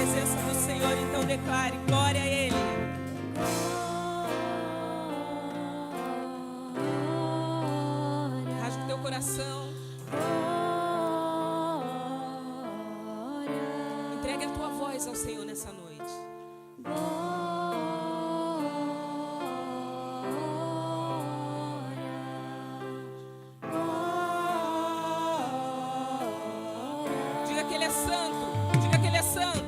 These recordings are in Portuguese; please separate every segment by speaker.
Speaker 1: presença do Senhor, então declare glória a Ele. Rasga o teu coração. Entregue a tua voz ao Senhor nessa noite. Diga que Ele é santo. Diga que Ele é santo.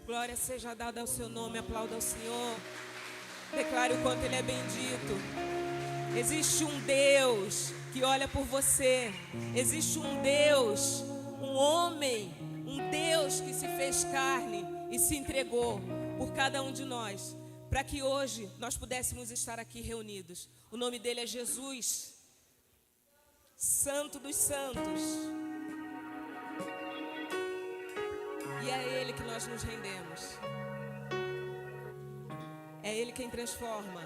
Speaker 1: Glória seja dada ao seu nome, aplauda ao Senhor. Declare o quanto Ele é bendito. Existe um Deus que olha por você. Existe um Deus, um homem, um Deus que se fez carne e se entregou por cada um de nós, para que hoje nós pudéssemos estar aqui reunidos. O nome dele é Jesus, Santo dos Santos. E é a Ele que nós nos rendemos. É Ele quem transforma.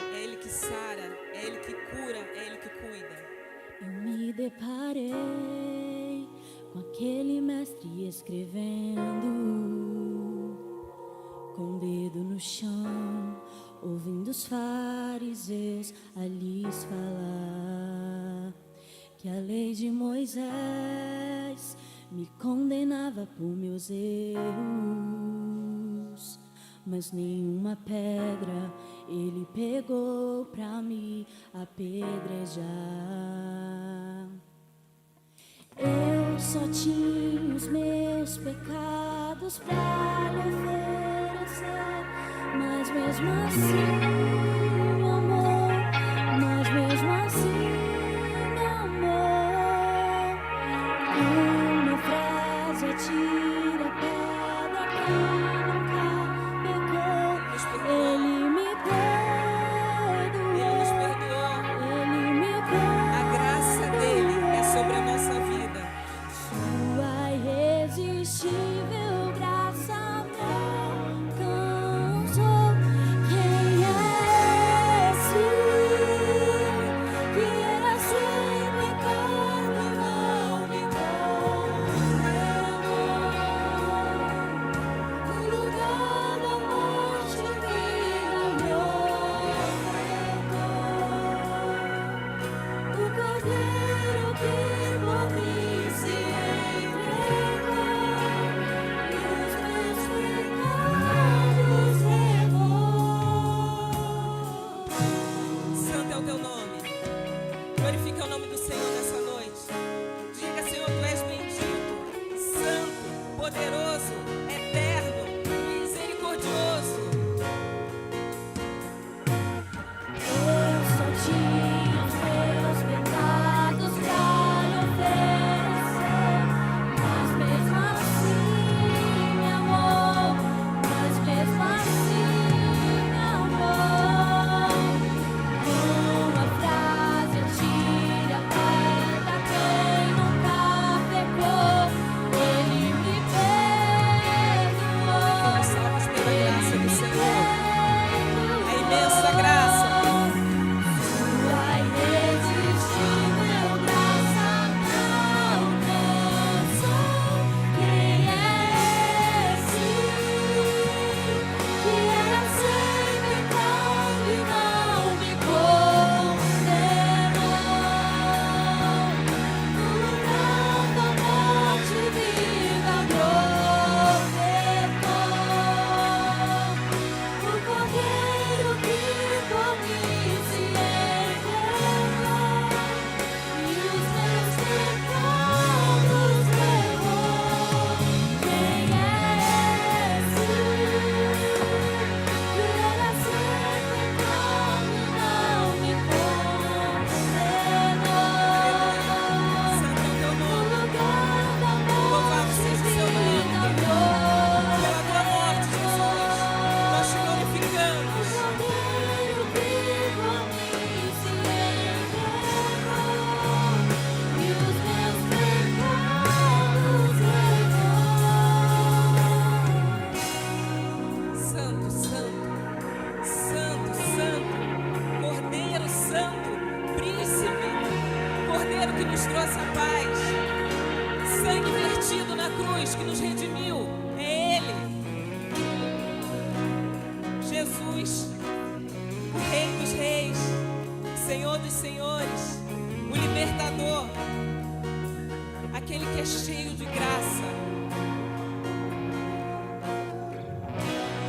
Speaker 1: É Ele que sara. É Ele que cura. É Ele que cuida.
Speaker 2: Eu me deparei com aquele mestre escrevendo, com o dedo no chão, ouvindo os fariseus a lhes falar que a lei de Moisés me condenava por meus erros, mas nenhuma pedra ele pegou pra me apedrejar. Eu só tinha os meus pecados pra lhe oferecer, mas mesmo assim me amou, mas mesmo assim me amou. Uma frase atira a pedra quem nunca pecou. Ele me perdoou, Ele me perdoou.
Speaker 1: A graça dele é sobre a nossa vida.
Speaker 2: Sua irresistível graça me alcançou. Quem é esse que era sem pecado e não me condenou? No lugar da morte, vida me ofertou. O Cordeiro que por mim se entregou e os meus pecados levou.
Speaker 1: Santo é o teu nome. Glorifica o nome do Senhor nessa noite. Diga, Senhor, tu és bendito, santo, poderoso, eterno, misericordioso.
Speaker 2: Eu só tinha os meus pecados pra lhe oferecer,
Speaker 1: que nos trouxe a paz. Sangue vertido na cruz que nos redimiu. É Ele. Jesus, o Rei dos Reis, Senhor dos Senhores, o Libertador, aquele que é cheio de graça.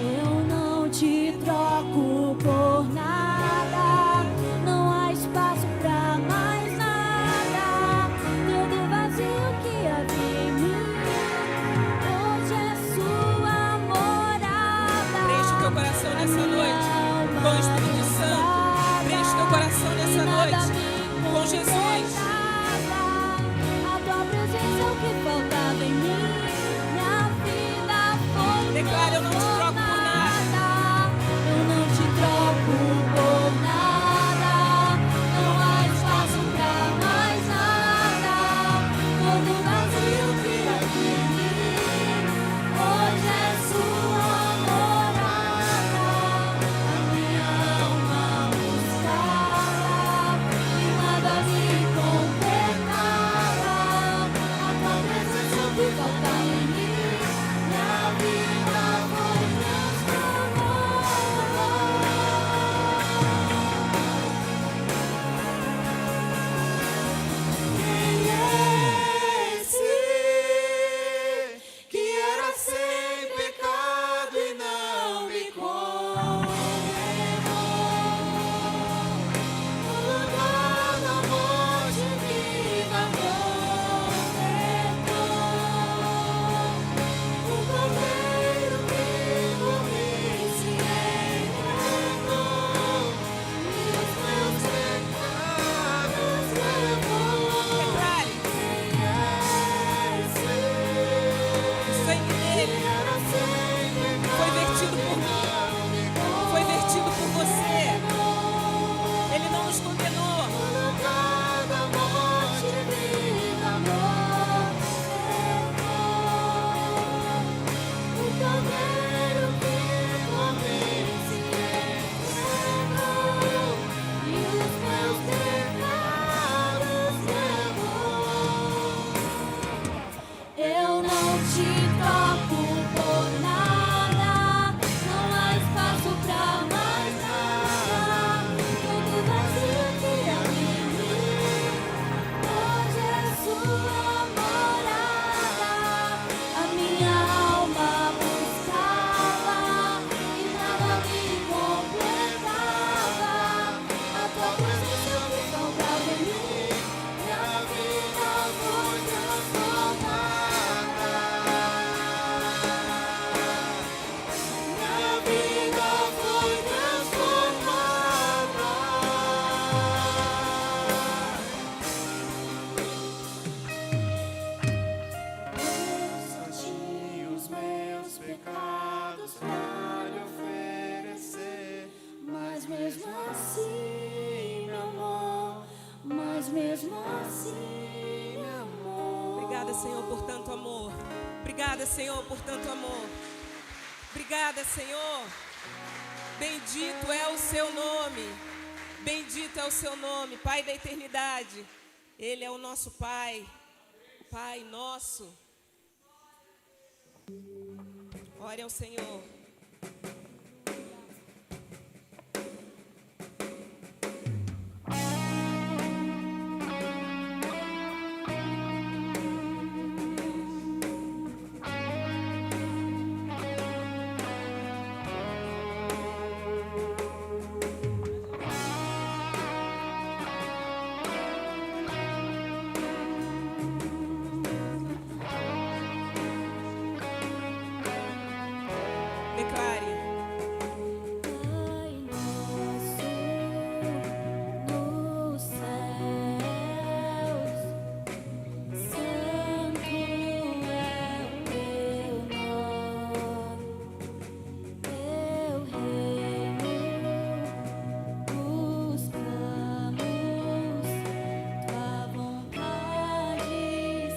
Speaker 2: Eu não te troco por nada, não há espaço pra mais nada. Todo vazio que havia em mim, hoje é sua morada.
Speaker 1: Preenche o teu coração nessa noite com o Espírito Santo. Preenche o teu coração nessa noite com Jesus.
Speaker 2: A tua presença é o que faltava em mim. Minha vida foi
Speaker 1: Declara: eu não te troco por nada.
Speaker 2: eu não te troco por nada. Não há espaço pra mais nada. Todo vazio que havia em mim, hoje é sua morada. A minha alma buscava e nada me completava. A tua presença é o que faltava em mim. Minha vida foi transformada. Quem é esse que era sem pecado e não me condenou? No lugar da morte viva completou. O Cordeiro que por mim se entregou e os meus pecados levou.
Speaker 1: Declare:
Speaker 2: Quem é esse
Speaker 1: o sangue dele
Speaker 2: que era sem pecado
Speaker 1: foi vertido por mim, foi vertido por você. Ele não nos condenou.
Speaker 2: no lugar da morte viva completou? O Cordeiro que por mim se entregou e os meus pecados levou. Eu não te troco por nada, não há espaço pra mais nada. Todo vazio que havia em mim, hoje é sua morada. A minha alma buscava e nada me completava. A tua presença é o que faltava em mim. Minha vida foi transformada. Minha vida foi transformada. Eu só tinha os meus pecados pra lhe oferecer, mas mesmo assim me amou, mas mesmo assim me amou.
Speaker 1: Obrigada, Senhor, por tanto amor. Obrigada, Senhor, por tanto amor. Obrigada, Senhor. Bendito é o seu nome. Bendito é o seu nome, Pai da eternidade. Ele é o nosso Pai. Pai nosso. Ore ao Senhor. Declare.
Speaker 2: Pai nosso nos céus, santo é o teu nome, teu reino buscamos, tua vontade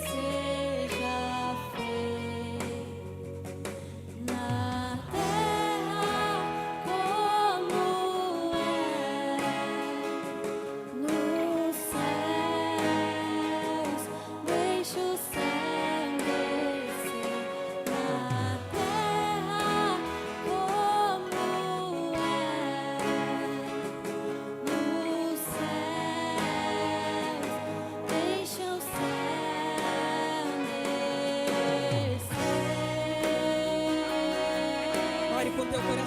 Speaker 2: seja feita na terra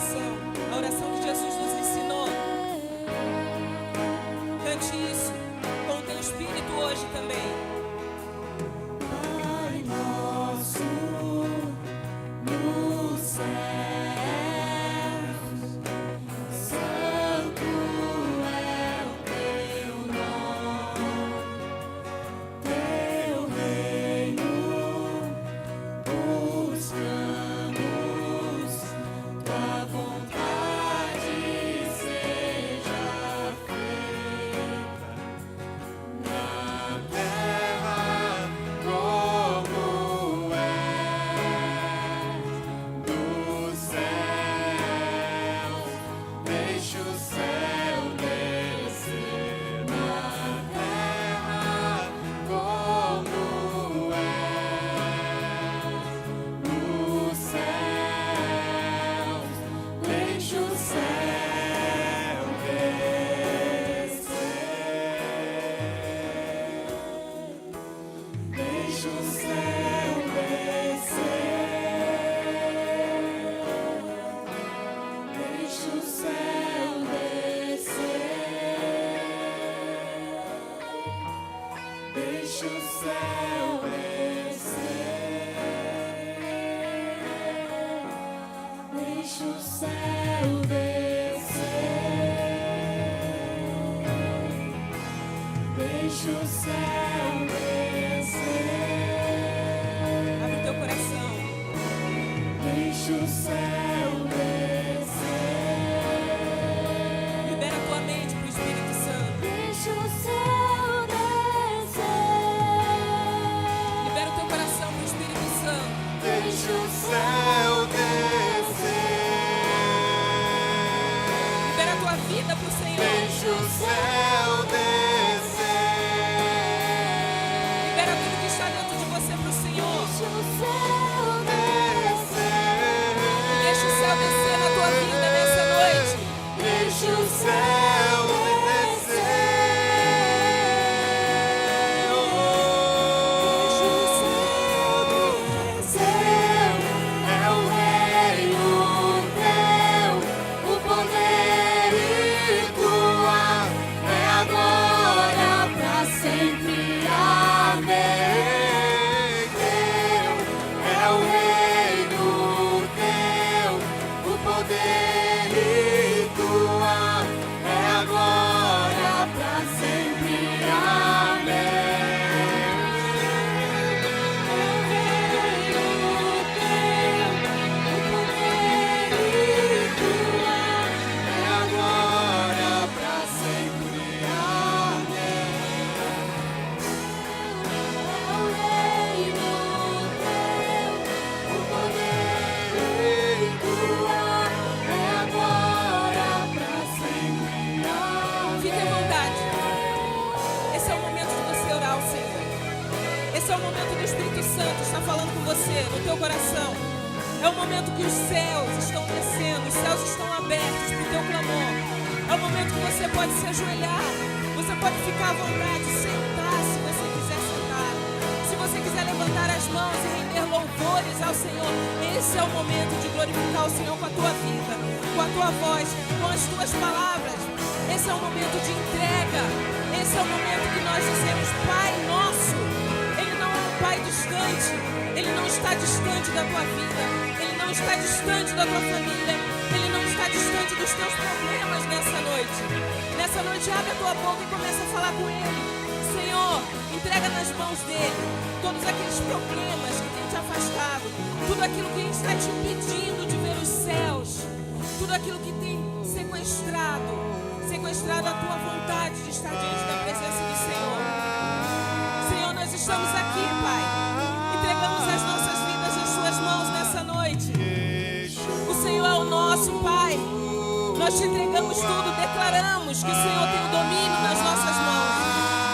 Speaker 1: a oração que Jesus nos ensinou. Cante isso com o teu espírito hoje também.
Speaker 2: Pai nosso no céu, santo é o teu nome, teu reino buscamos, tua vontade seja feita na terra como é dos céus. Deixa o céu descer na terra como é nos céus. Deixa o céu descer. Deixa o céu descer. Deixa o céu descer. Deixa o céu descer. Deixa o céu descer. Deixa o céu descer.
Speaker 1: Abre o teu coração.
Speaker 2: Deixa o céu descer.
Speaker 1: Libera a tua mente para o Espírito Santo.
Speaker 2: Deixa o céu descer.
Speaker 1: Libera o teu coração para o Espírito Santo.
Speaker 2: Deixa o céu descer.
Speaker 1: Libera a tua vida para o Senhor.
Speaker 2: Deixa o céu descer.
Speaker 1: Libera tudo que está dentro de você para o Senhor.
Speaker 2: Deixa o céu descer.
Speaker 1: Deixa o céu descer na tua vida nessa noite.
Speaker 2: Deixa o céu descer. Deixa o céu descer. É o reino teu, o poder e tua é agora pra sempre. Amém. Teu é o reino teu, o poder e tua é agora pra sempre. Amém. É o reino teu, o poder e tua é agora pra sempre. Amém. É o reino teu, o poder e tua é agora pra sempre. Amém.
Speaker 1: Fique à vontade. Esse é o momento de você orar ao Senhor. Esse é o momento do Espírito Santo estar falando com você, no teu coração. É o momento que os céus estão descendo, os céus estão abertos para o teu clamor. É o momento que você pode se ajoelhar, você pode ficar à vontade, sentar se você quiser sentar. Se você quiser levantar as mãos e render louvores ao Senhor, esse é o momento de glorificar o Senhor com a tua vida, com a tua voz, com as tuas palavras. Esse é o momento de entrega. Esse é o momento que nós dizemos: Pai nosso. Ele não é um Pai distante. Ele não está distante da tua vida. Ele não está distante da tua família. Ele não está distante dos teus problemas nessa noite. Nessa noite, abre a tua boca e começa a falar com Ele. Senhor, entrega nas mãos dEle todos aqueles problemas que tem te afastado, tudo aquilo que está te impedindo de ver os céus, tudo aquilo que tem sequestrado a tua vontade de estar diante da presença do Senhor. Senhor, nós estamos aqui, Pai. Entregamos as nossas vidas nas suas mãos nessa noite. O Senhor é o nosso Pai. Nós te entregamos tudo, declaramos que o Senhor tem o domínio nas nossas mãos.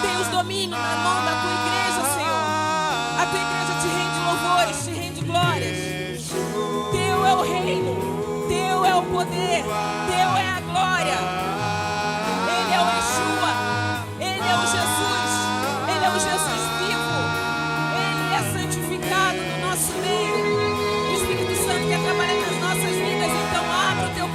Speaker 1: Tem os domínios na mão da tua igreja, Senhor. A tua igreja te rende louvores, te rende glórias. Teu é o reino, teu é o poder, teu é a glória. Ele é o Yeshua, ele é o Jesus, ele é o Jesus vivo. Ele é santificado no nosso meio. O Espírito Santo quer trabalhar nas nossas vidas, então abre o teu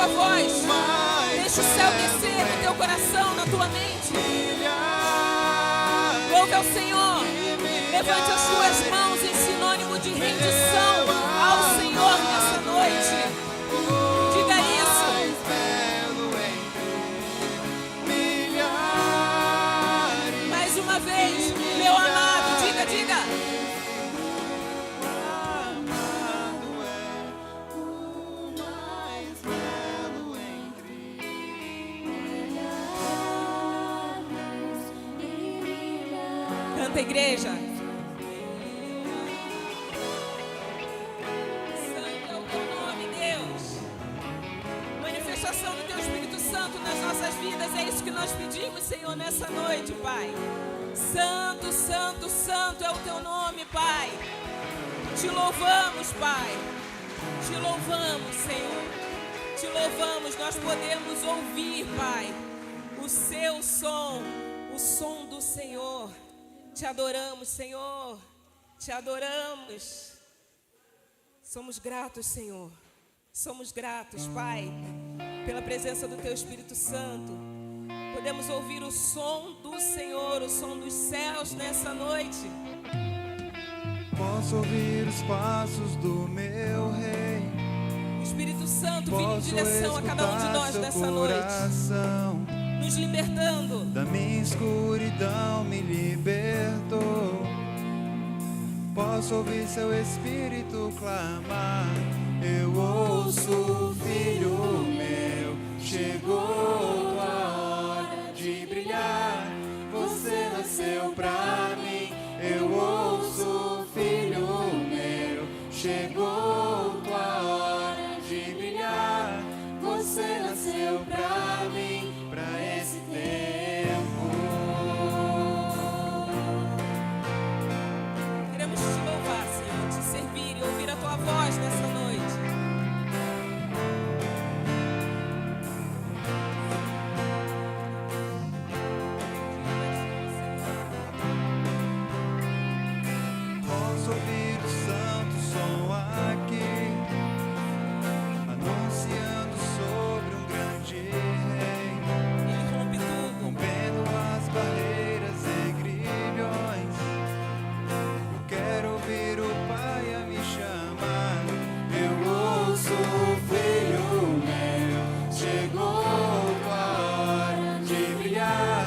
Speaker 1: tua voz. Deixa o céu descer no teu coração, na tua mente. Louve ao Senhor. Levante as tuas mãos em sinônimo de rendição ao Senhor nessa noite. Diga isso. Mais uma vez, meu amado, diga, diga. Canta, igreja. Santo é o teu nome, Deus. Manifestação do teu Espírito Santo nas nossas vidas. É isso que nós pedimos, Senhor, nessa noite, Pai. Santo, santo, santo é o teu nome, Pai. Te louvamos, Pai. Te louvamos, Senhor. Te louvamos. Nós podemos ouvir, Pai, o seu som, o som do Senhor. Te adoramos, Senhor. Te adoramos. Somos gratos, Senhor. Somos gratos, Pai, pela presença do teu Espírito Santo. Podemos ouvir o som do Senhor, o som dos céus nessa noite.
Speaker 3: Posso ouvir os passos do meu rei.
Speaker 1: O Espírito Santo vindo em direção a cada um de nós nessa noite, nos libertando.
Speaker 3: Da minha escuridão me libertou. Posso ouvir seu Espírito clamar. Eu ouço, filho meu, chegou a hora de brilhar. Você nasceu pra mim. Eu ouço, filho meu, chegou a hora de brilhar. Você nasceu pra mim, pra esse tempo.
Speaker 1: Queremos te louvar, Senhor, te servir e ouvir a tua voz nessa noite.
Speaker 3: Posso ouvir o santo som aqui, anunciando sobre um grande rei.
Speaker 1: Ele rompe tudo.
Speaker 3: Rompendo as barreiras e grilhões. Eu quero ouvir o Pai a me chamar. Eu ouço, filho meu, chegou a hora de brilhar.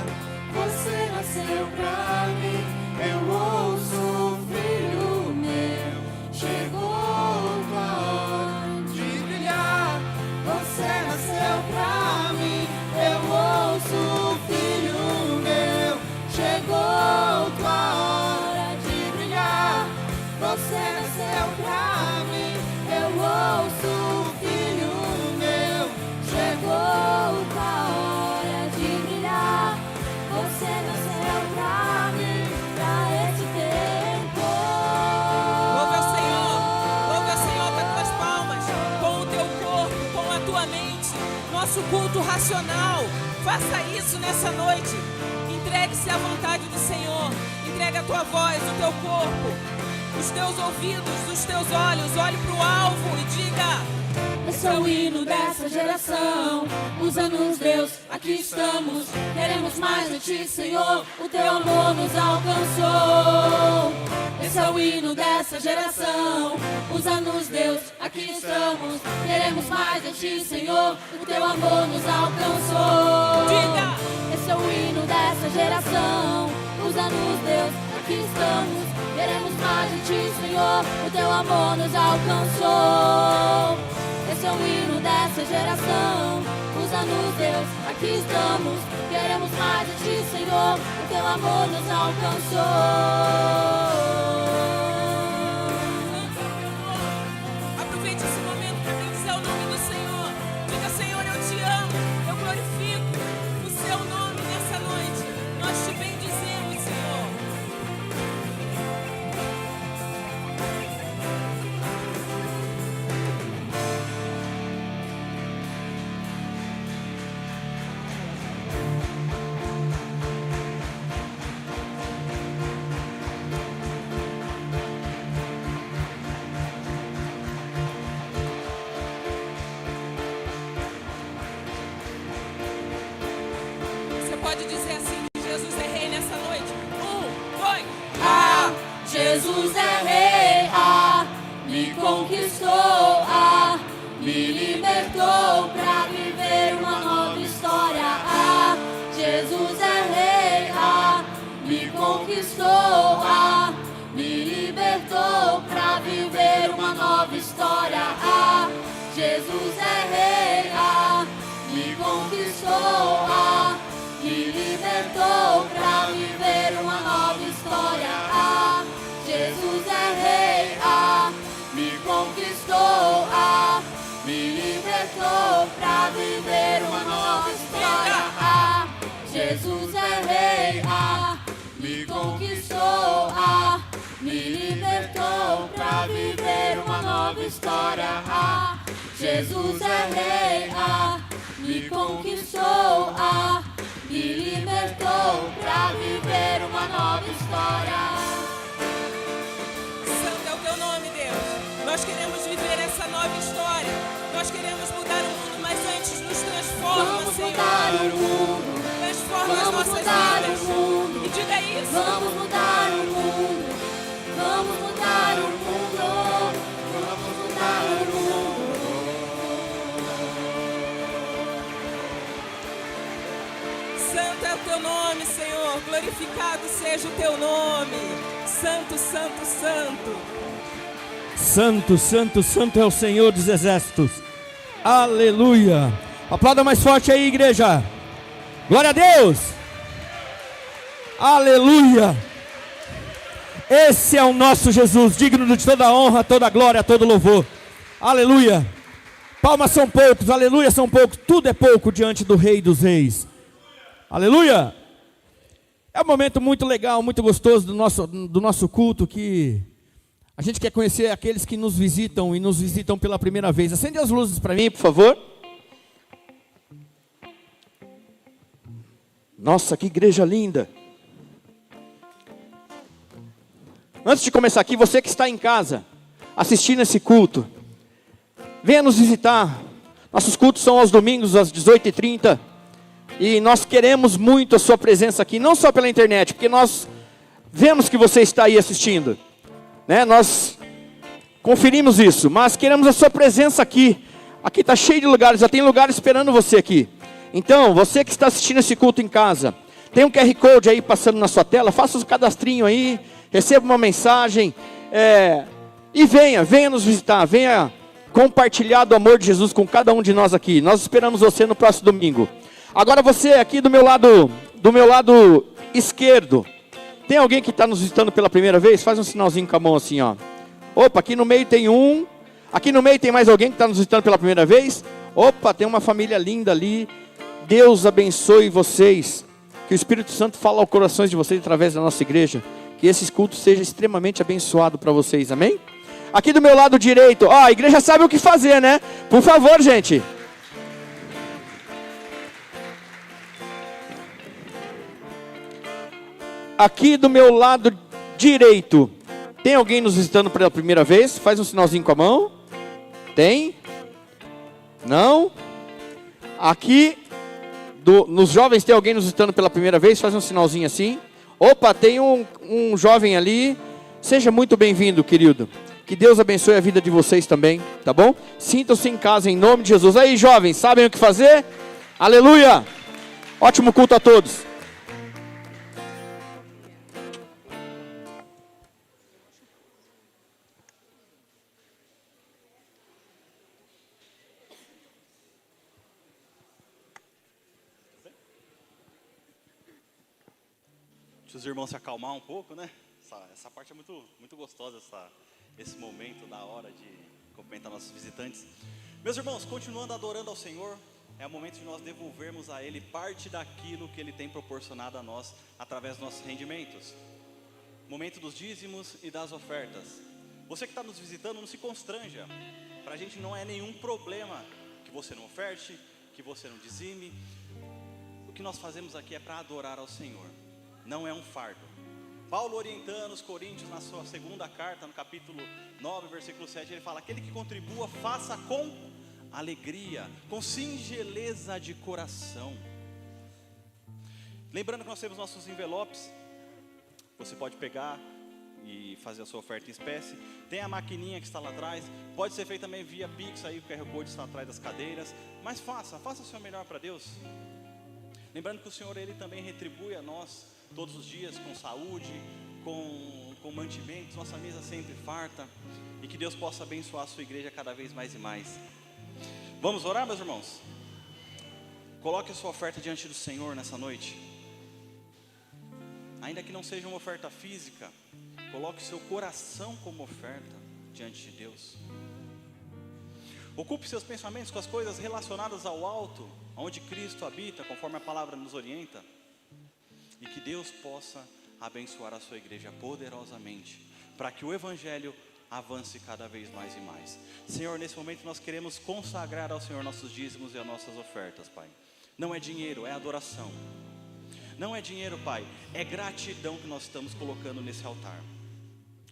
Speaker 3: Você nasceu pra mim. Eu ouço, filho meu, chegou a hora de brilhar. Você nasceu pra mim. Eu ouço, filho meu, chegou a hora de brilhar. Você nasceu pra mim. Eu ouço, filho meu, chegou a hora de brilhar. Você nasceu pra mim, pra esse tempo.
Speaker 1: Louve ao Senhor com as tuas palmas, com o teu corpo, com a tua mente, nosso culto racional. Faça isso nessa noite. Entregue-se à vontade do Senhor. Entregue a tua voz, o teu corpo, os teus ouvidos, os teus olhos. Olhe para o alvo e diga:
Speaker 2: Esse é o hino dessa geração. Usa-nos, Deus, aqui estamos. Queremos mais de ti, Senhor. O teu amor nos alcançou. Esse é o hino dessa geração. Usa-nos, Deus, aqui estamos. Queremos mais de ti, Senhor. O teu amor nos alcançou.
Speaker 1: Diga!
Speaker 2: Esse é o hino dessa geração. Usa-nos, Deus, aqui estamos. Queremos mais de ti, Senhor. O teu amor nos alcançou. Esse é o hino dessa geração. Usa-nos, Deus, aqui estamos. Queremos mais de ti, Senhor. O teu amor nos alcançou.
Speaker 1: Aproveite esse momento para bendizer o nome do Senhor. Diga: Senhor, eu te amo. Eu glorifico o seu nome nessa noite. Nós te bendizemos, Senhor. pode dizer assim que Jesus é rei nessa noite? 1, 2.
Speaker 2: Ah, Jesus é rei, ah, me conquistou, ah, me libertou pra viver uma nova história. Ah, Jesus é rei, ah, me conquistou, ah, me libertou pra viver uma nova história. Ah, Jesus é rei, ah, me conquistou, ah, me libertou pra viver uma nova história. Ah, Jesus é rei, ah, me conquistou, ah, me libertou pra viver uma nova história. Ah, Jesus é rei, ah, me conquistou, ah, me libertou pra viver uma nova história. Ah, Jesus é rei, ah, me conquistou, ah, me libertou pra viver uma nova história.
Speaker 1: Santo é o teu nome, Deus. Nós queremos viver essa nova história. Nós queremos mudar o mundo, mas antes nos transforma,
Speaker 2: Vamos
Speaker 1: Senhor.
Speaker 2: mudar o mundo,
Speaker 1: Transforma as
Speaker 2: vamos
Speaker 1: nossas
Speaker 2: mudar
Speaker 1: vidas.
Speaker 2: o mundo.
Speaker 1: E diga isso.
Speaker 2: Vamos mudar o mundo, vamos mudar o mundo, vamos mudar o mundo.
Speaker 1: Santo é o teu nome, Senhor. Glorificado seja o teu nome. Santo, santo, santo.
Speaker 4: Santo, santo, santo é o Senhor dos exércitos. Aleluia. Aplauda mais forte aí, igreja. Glória a Deus. Aleluia. Esse é o nosso Jesus, digno de toda a honra, toda a glória, todo louvor. Aleluia. Palmas são poucos, aleluia são poucos. Tudo é pouco diante do Rei dos Reis. Aleluia. É um momento muito legal, muito gostoso do nosso culto, que a gente quer conhecer aqueles que nos visitam e nos visitam pela primeira vez. Acende as luzes para mim, por favor. Nossa, que igreja linda. Antes de começar aqui, você que está em casa, assistindo esse culto, venha nos visitar. Nossos cultos são aos domingos, às 18h30. E nós queremos muito a sua presença aqui, não só pela internet, porque nós vemos que você está aí assistindo, né? Nós conferimos isso, mas queremos a sua presença aqui. Aqui está cheio de lugares, já tem lugar esperando você aqui. Então, você que está assistindo esse culto em casa, tem um QR Code aí passando na sua tela, faça o cadastrinho aí, receba uma mensagem, e venha nos visitar, venha compartilhar do amor de Jesus com cada um de nós aqui. Nós esperamos você no próximo domingo. Agora você aqui do meu lado esquerdo, tem alguém que está nos visitando pela primeira vez? Faz um sinalzinho com a mão assim, ó. Opa, aqui no meio tem um. Aqui no meio tem mais alguém que está nos visitando pela primeira vez? Opa, tem uma família linda ali. Deus abençoe vocês. Que o Espírito Santo fale aos corações de vocês através da nossa igreja. Que esse culto seja extremamente abençoado para vocês, amém? Aqui do meu lado direito, ó, a igreja sabe o que fazer, né? Por favor, gente. Aqui do meu lado direito, tem alguém nos visitando pela primeira vez? Faz um sinalzinho com a mão. Tem? Não? Aqui, nos jovens, tem alguém nos visitando pela primeira vez? Faz um sinalzinho assim. Opa, tem um jovem ali. Seja muito bem-vindo, querido. Que Deus abençoe a vida de vocês também, tá bom? Sintam-se em casa, em nome de Jesus. Aí, jovens, sabem o que fazer? Aleluia! Ótimo culto a todos.
Speaker 5: Deixa os irmãos se acalmar um pouco, né? Essa parte é muito gostosa, esse momento da hora de cumprimentar nossos visitantes. Meus irmãos, continuando adorando ao Senhor, é o momento de nós devolvermos a Ele parte daquilo que Ele tem proporcionado a nós através dos nossos rendimentos. Momento dos dízimos e das ofertas. Você que está nos visitando, não se constranja. Para a gente não é nenhum problema que você não oferte, que você não dizime. O que nós fazemos aqui é para adorar ao Senhor. Não é um fardo. Paulo orientando os coríntios na sua segunda carta, no capítulo 9, versículo 7, ele fala: aquele que contribua, faça com alegria, com singeleza de coração. Lembrando que nós temos nossos envelopes. Você pode pegar e fazer a sua oferta em espécie. Tem a maquininha que está lá atrás. Pode ser feito também via Pix, aí o QR Code está atrás das cadeiras. Mas faça o seu melhor para Deus. Lembrando que o Senhor, Ele também retribui a nós todos os dias com saúde, com mantimentos. Nossa mesa sempre farta. E que Deus possa abençoar a sua igreja cada vez mais e mais. Vamos orar, meus irmãos? Coloque a sua oferta diante do Senhor nessa noite. Ainda que não seja uma oferta física, coloque seu coração como oferta diante de Deus. Ocupe seus pensamentos com as coisas relacionadas ao alto, onde Cristo habita, conforme a palavra nos orienta. E que Deus possa abençoar a sua igreja poderosamente, para que o Evangelho avance cada vez mais e mais. Senhor, nesse momento nós queremos consagrar ao Senhor nossos dízimos e as nossas ofertas, Pai. Não é dinheiro, é adoração. Não é dinheiro, Pai, é gratidão que nós estamos colocando nesse altar.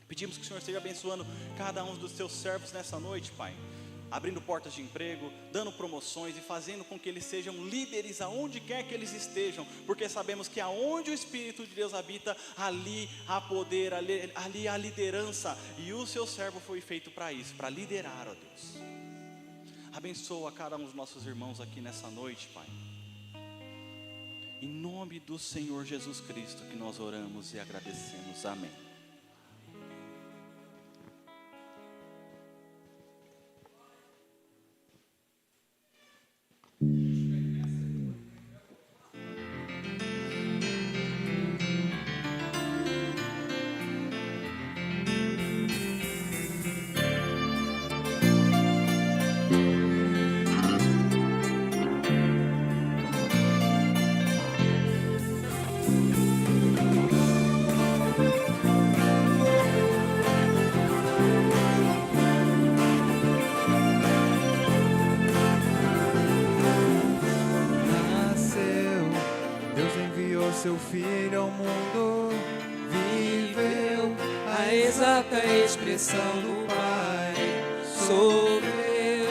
Speaker 5: Pedimos que o Senhor esteja abençoando cada um dos seus servos nessa noite, Pai. Abrindo portas de emprego, dando promoções e fazendo com que eles sejam líderes aonde quer que eles estejam. Porque sabemos que aonde o Espírito de Deus habita, ali há poder, ali há liderança. E o seu servo foi feito para isso, para liderar, ó Deus. Abençoa cada um dos nossos irmãos aqui nessa noite, Pai. Em nome do Senhor Jesus Cristo que nós oramos e agradecemos. Amém.
Speaker 3: Seu filho ao mundo viveu
Speaker 1: a exata expressão do Pai, sofreu,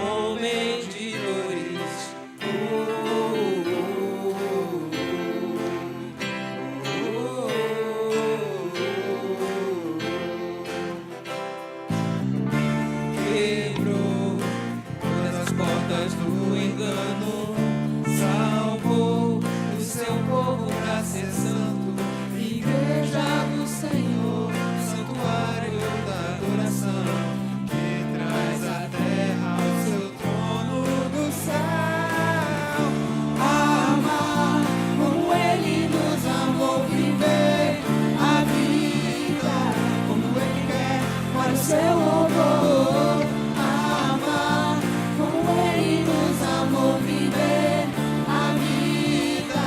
Speaker 1: homem de dores. Quebrou todas as portas do engano, salvou o seu povo para ser santo, igreja do Senhor, santuário da adoração, que traz a terra ao seu trono do céu. Amar como Ele nos amou, viver a vida como Ele quer para o seu louvor. Amar como Ele nos amou, viver a vida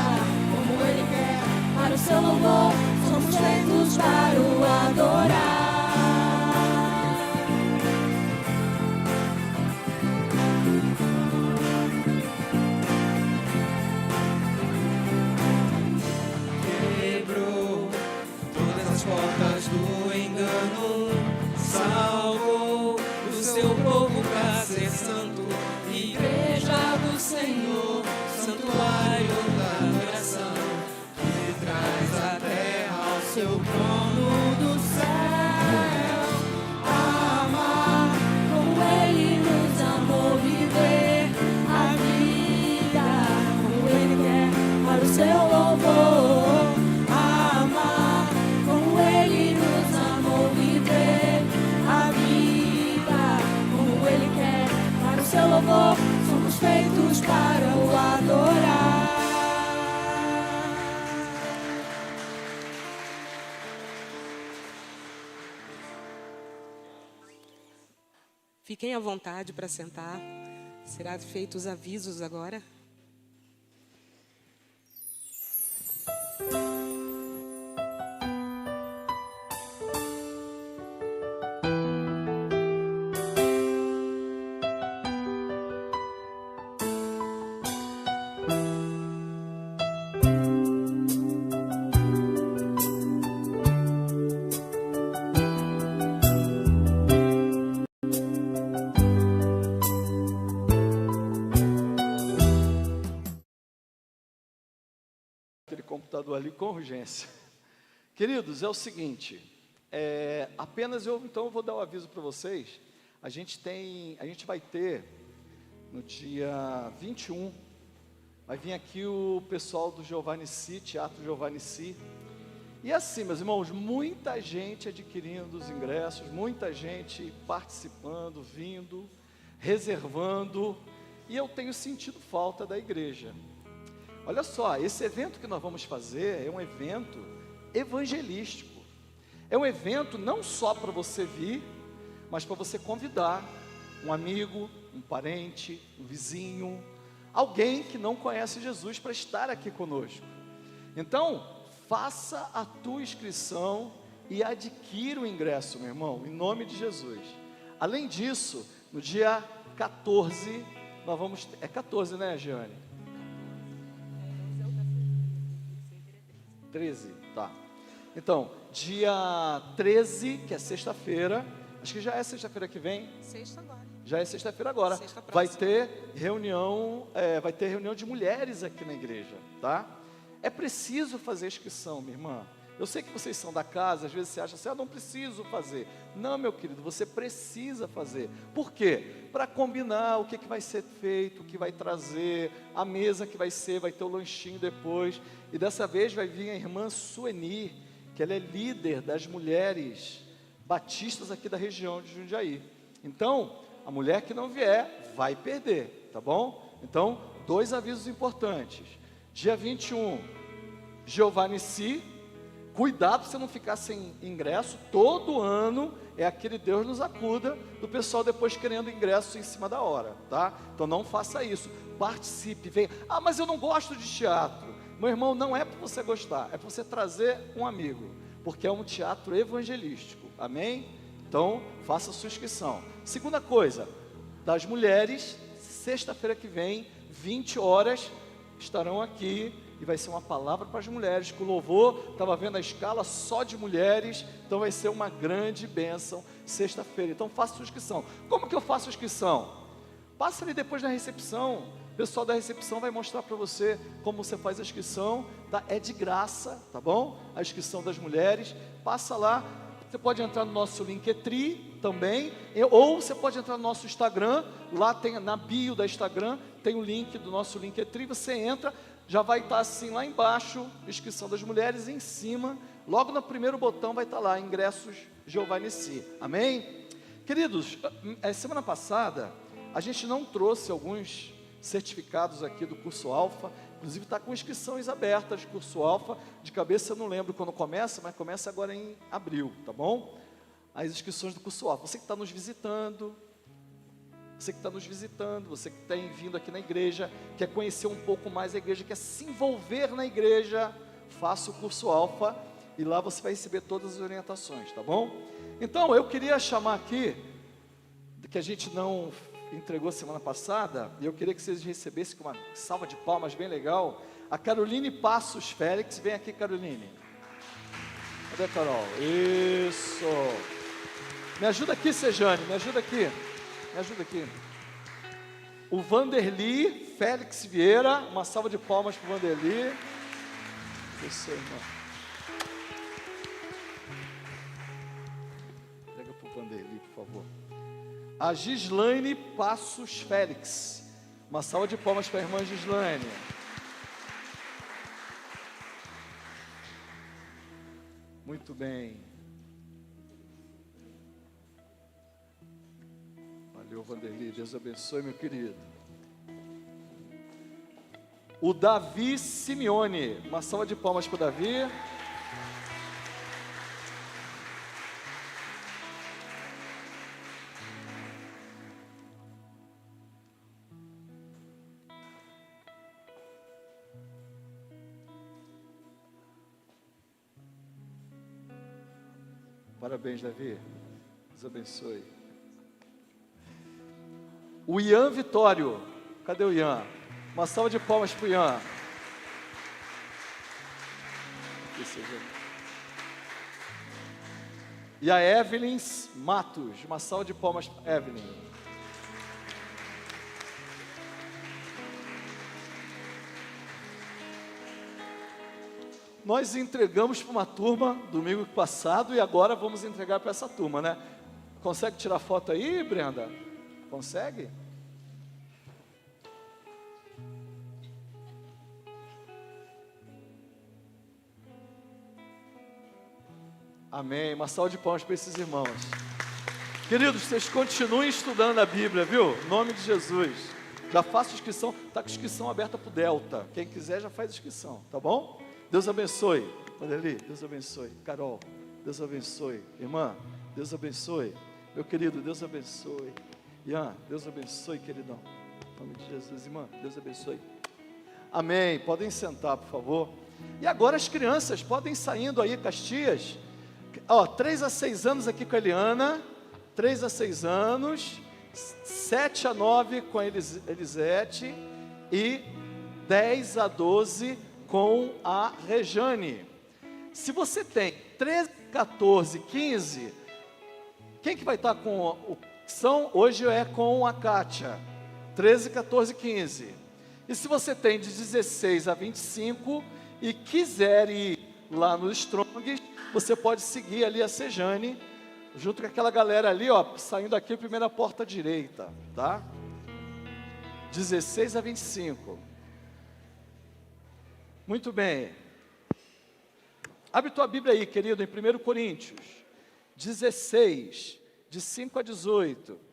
Speaker 1: como Ele quer para o seu louvor. Somos feitos para o adorar. Quebrou todas as portas do engano, salvou o seu povo para ser santo, igreja do Senhor, santuário da adoração, que traz a terra ao seu trono do céu. Amar como Ele nos amou, viver a vida como Ele quer para o seu louvor. Amar como Ele nos amou, viver a vida como Ele quer para o seu louvor. Somos feitos para o adorar. Fiquem à vontade para sentar. Será feitos os avisos agora.
Speaker 6: computador ali com urgência. Queridos, é o seguinte, então eu vou dar um aviso para vocês. A gente vai ter, no dia 21, vai vir aqui o pessoal do Giovanni Si, Teatro Giovanni Si. E assim, meus irmãos, muita gente adquirindo os ingressos, muita gente participando, vindo, reservando, e eu tenho sentido falta da igreja. Olha só, esse evento que nós vamos fazer é um evento evangelístico. É um evento não só para você vir, mas para você convidar um amigo, um parente, um vizinho, alguém que não conhece Jesus para estar aqui conosco. Então, faça a tua inscrição e adquira o ingresso, meu irmão, em nome de Jesus. Além disso, no dia 14, nós vamos... É 14, né, Giane? 13, tá. Então, dia 13, que é sexta-feira, acho que já é sexta-feira que vem.
Speaker 1: Sexta agora.
Speaker 6: Já é sexta-feira agora.
Speaker 1: Sexta
Speaker 6: Vai
Speaker 1: próxima.
Speaker 6: ter reunião de mulheres aqui na igreja, tá? É preciso fazer inscrição, minha irmã. Eu sei que vocês são da casa, às vezes você acha assim, não preciso fazer. Não, meu querido, você precisa fazer. Por quê? Para combinar o que vai ser feito, o que vai trazer, a mesa que vai ter o lanchinho depois. E dessa vez vai vir a irmã Sueni, que ela é líder das mulheres batistas aqui da região de Jundiaí. Então, a mulher que não vier, vai perder, tá bom? Então, 2 avisos importantes. Dia 21, Giovanni Si, cuidado para você não ficar sem ingresso, todo ano é aquele Deus nos acuda, do pessoal depois querendo ingresso em cima da hora, tá? Então não faça isso, participe, venha. Ah, mas eu não gosto de teatro. Meu irmão, não é para você gostar, é para você trazer um amigo, porque é um teatro evangelístico, amém? Então, faça a sua inscrição. Segunda coisa, das mulheres, sexta-feira que vem, 20 horas, estarão aqui e vai ser uma palavra para as mulheres, com louvor, estava vendo a escala só de mulheres, então vai ser uma grande bênção sexta-feira. Então faça sua inscrição. Como que eu faço a inscrição? Passa ali depois na recepção, o pessoal da recepção vai mostrar para você como você faz a inscrição, tá? É de graça, tá bom? A inscrição das mulheres, passa lá. Você pode entrar no nosso Linktree também, ou você pode entrar no nosso Instagram, lá tem, na bio da Instagram, tem o link do nosso Linktree, você entra, já vai estar assim lá embaixo, inscrição das mulheres, e em cima, logo no primeiro botão vai estar lá, ingressos Giovanni Si, amém? Queridos, semana passada, a gente não trouxe alguns certificados aqui do curso Alfa, inclusive está com inscrições abertas, curso Alfa, de cabeça eu não lembro quando começa, mas começa agora em abril, tá bom? As inscrições do curso Alfa, você que está nos visitando, você que tem vindo aqui na igreja, quer conhecer um pouco mais a igreja, quer se envolver na igreja, faça o curso Alfa, e lá você vai receber todas as orientações, tá bom? Então, eu queria chamar aqui, que a gente não entregou semana passada, e eu queria que vocês recebessem com uma salva de palmas bem legal, a Caroline Passos Félix. Vem aqui, Caroline. Cadê a Carol? Isso. Me ajuda aqui, Sejane, me ajuda aqui. O Vanderly Félix Vieira, uma salva de palmas para o Vanderly. Isso, irmão. Pega para o Vanderly, por favor. A Gislaine Passos Félix, uma salva de palmas para a irmã Gislaine. Muito bem. Valeu, Vanderly, Deus abençoe, meu querido. O Davi Simeone, uma salva de palmas para o Davi. Parabéns, Davi. Deus abençoe. O Ian Vitório. Cadê o Ian? Uma salva de palmas para o Ian. E a Evelyn Matos. Uma salva de palmas para a Evelyn. nós entregamos para uma turma domingo passado e agora vamos entregar para essa turma, né? Consegue tirar foto aí, Brenda? Consegue? Amém. Uma salva de palmas para esses irmãos. Queridos, vocês continuem estudando a Bíblia, viu? Em nome de Jesus. Já faço inscrição, está com inscrição aberta para o Delta. Quem quiser já faz inscrição, tá bom? Deus abençoe. Olha ali, Deus abençoe. Carol, Deus abençoe. Irmã, Deus abençoe. Meu querido, Deus abençoe. Ian, Deus abençoe, queridão. Em nome de Jesus, irmã, Deus abençoe. Amém. Podem sentar, por favor. E agora as crianças podem ir saindo aí, Caxias. 3 a 6 anos aqui com a Eliana, 3 a 6 anos, 7 a 9 com a Elisete e 10 a 12 com a Rejane. Se você tem 13, 14, 15, quem que vai estar com o São? Hoje é com a Kátia, 13, 14, 15. E se você tem de 16 a 25 e quiser ir lá no Strong, você pode seguir ali a Sejane, junto com aquela galera ali, ó, saindo aqui, primeira porta direita, tá? 16 a 25. Muito bem. Abre tua Bíblia aí, querido, em 1 Coríntios 16, de 5 a 18.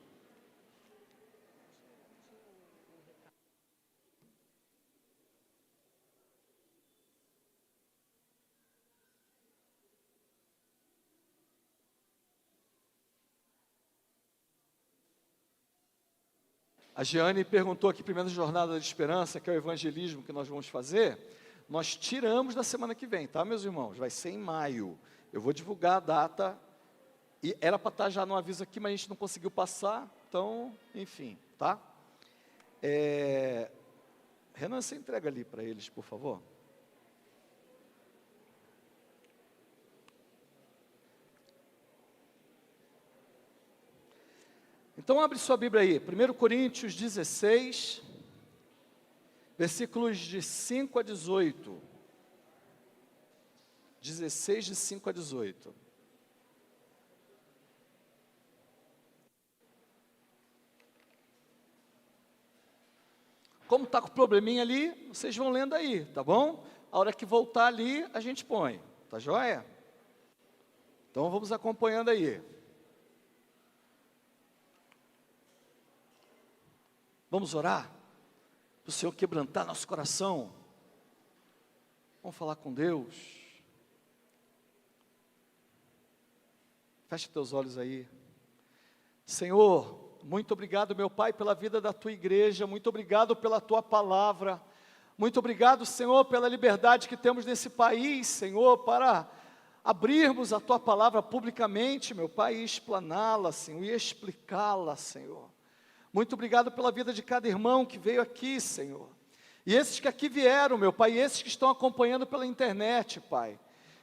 Speaker 6: A Jeane perguntou aqui, primeira jornada de esperança, que é o evangelismo que nós vamos fazer. Nós tiramos da semana que vem, tá, meus irmãos? Vai ser em maio. Eu vou divulgar a data. E era para estar já no aviso aqui, mas a gente não conseguiu passar. Então, enfim, tá? Renan, você entrega ali para eles, por favor. Então abre sua Bíblia aí, 1 Coríntios 16, versículos de 5 a 18. 16, de 5 a 18. Como está com o probleminha ali, vocês vão lendo aí, tá bom? A hora que voltar ali, a gente põe, tá joia? Então vamos acompanhando aí. Vamos orar? Para o Senhor quebrantar nosso coração. Vamos falar com Deus. Feche teus olhos aí. Senhor, muito obrigado, meu Pai, pela vida da Tua igreja. Muito obrigado pela Tua palavra. Muito obrigado, Senhor, pela liberdade que temos nesse país, Senhor, para abrirmos a Tua palavra publicamente, meu Pai, e explaná-la, Senhor, e explicá-la, Senhor. Muito obrigado pela vida de cada irmão que veio aqui, Senhor. E esses que aqui vieram, meu Pai, e esses que estão acompanhando pela internet, Pai.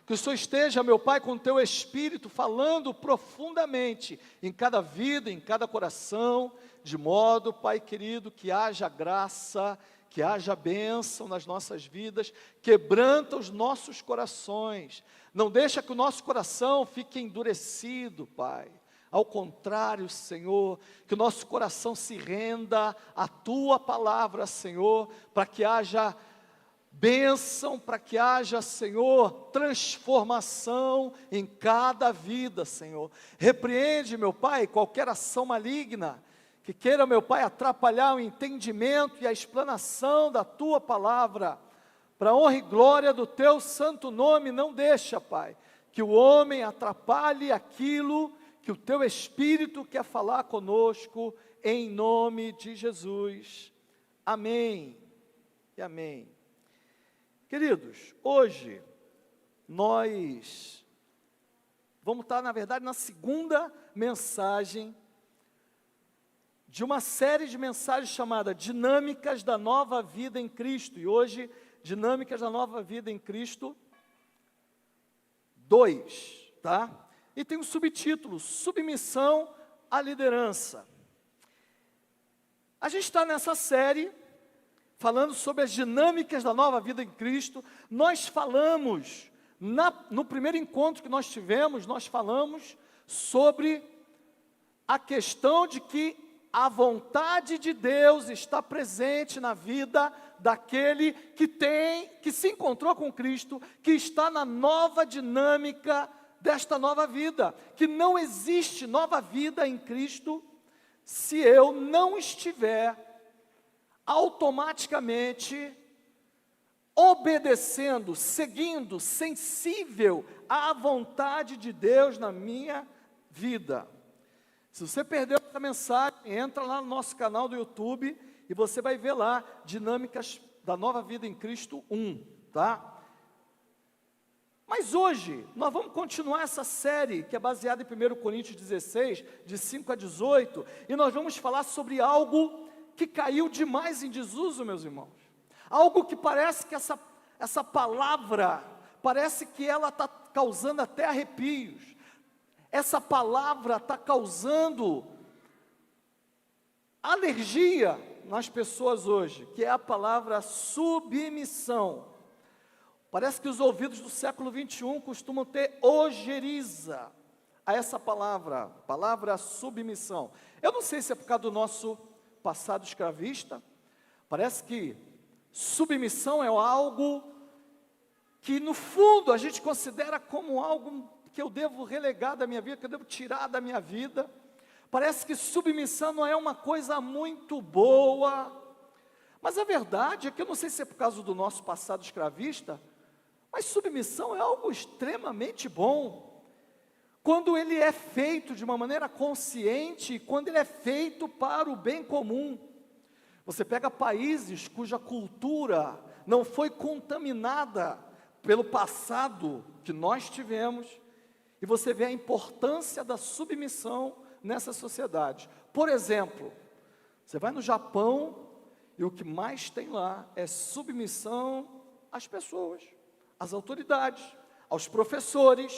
Speaker 6: Que o Senhor esteja, meu Pai, com o Teu Espírito, falando profundamente em cada vida, em cada coração, de modo, Pai querido, que haja graça, que haja bênção nas nossas vidas, quebranta os nossos corações. Não deixa que o nosso coração fique endurecido, Pai. Ao contrário, Senhor, que o nosso coração se renda à Tua palavra, Senhor, para que haja bênção, para que haja, Senhor, transformação em cada vida, Senhor. Repreende, meu Pai, qualquer ação maligna que queira, meu Pai, atrapalhar o entendimento e a explanação da Tua palavra, para a honra e glória do Teu santo nome. Não deixa, Pai, que o homem atrapalhe aquilo que o Teu Espírito quer falar conosco, em nome de Jesus. Amém e amém. Queridos, hoje nós vamos estar, na verdade, na segunda mensagem de uma série de mensagens chamada Dinâmicas da Nova Vida em Cristo. E hoje, Dinâmicas da Nova Vida em Cristo 2, tá? E tem um subtítulo, Submissão à Liderança. A gente está nessa série falando sobre as dinâmicas da nova vida em Cristo. Nós falamos, no primeiro encontro que nós tivemos, nós falamos sobre a questão de que a vontade de Deus está presente na vida daquele que se encontrou com Cristo, que está na nova dinâmica desta nova vida, que não existe nova vida em Cristo se eu não estiver automaticamente obedecendo, seguindo, sensível à vontade de Deus na minha vida. Se você perdeu essa mensagem, entra lá no nosso canal do YouTube e você vai ver lá dinâmicas da nova vida em Cristo 1, tá? Mas hoje, nós vamos continuar essa série, que é baseada em 1 Coríntios 16, de 5 a 18, e nós vamos falar sobre algo que caiu demais em desuso, meus irmãos. Algo que parece que essa palavra, parece que ela está causando até arrepios. Essa palavra está causando alergia nas pessoas hoje, que é a palavra submissão. Parece que os ouvidos do século 21 costumam ter ojeriza a essa palavra submissão. Eu não sei se é por causa do nosso passado escravista. Parece que submissão é algo que no fundo a gente considera como algo que eu devo relegar da minha vida, que eu devo tirar da minha vida. Parece que submissão não é uma coisa muito boa. Mas a verdade é que eu não sei se é por causa do nosso passado escravista, mas submissão é algo extremamente bom, quando ele é feito de uma maneira consciente, quando ele é feito para o bem comum. Você pega países cuja cultura não foi contaminada pelo passado que nós tivemos, e você vê a importância da submissão nessa sociedade. Por exemplo, você vai no Japão, e o que mais tem lá é submissão às pessoas, às autoridades, aos professores,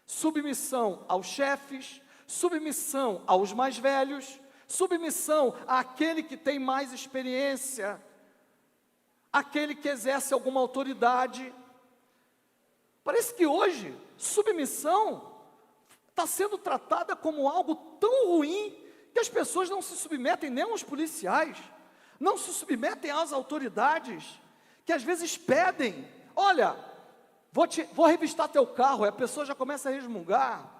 Speaker 6: submissão aos chefes, submissão aos mais velhos, submissão àquele que tem mais experiência, aquele que exerce alguma autoridade. Parece que hoje, submissão está sendo tratada como algo tão ruim, que as pessoas não se submetem nem aos policiais, não se submetem às autoridades, que às vezes pedem, olha, vou revistar teu carro, e a pessoa já começa a resmungar.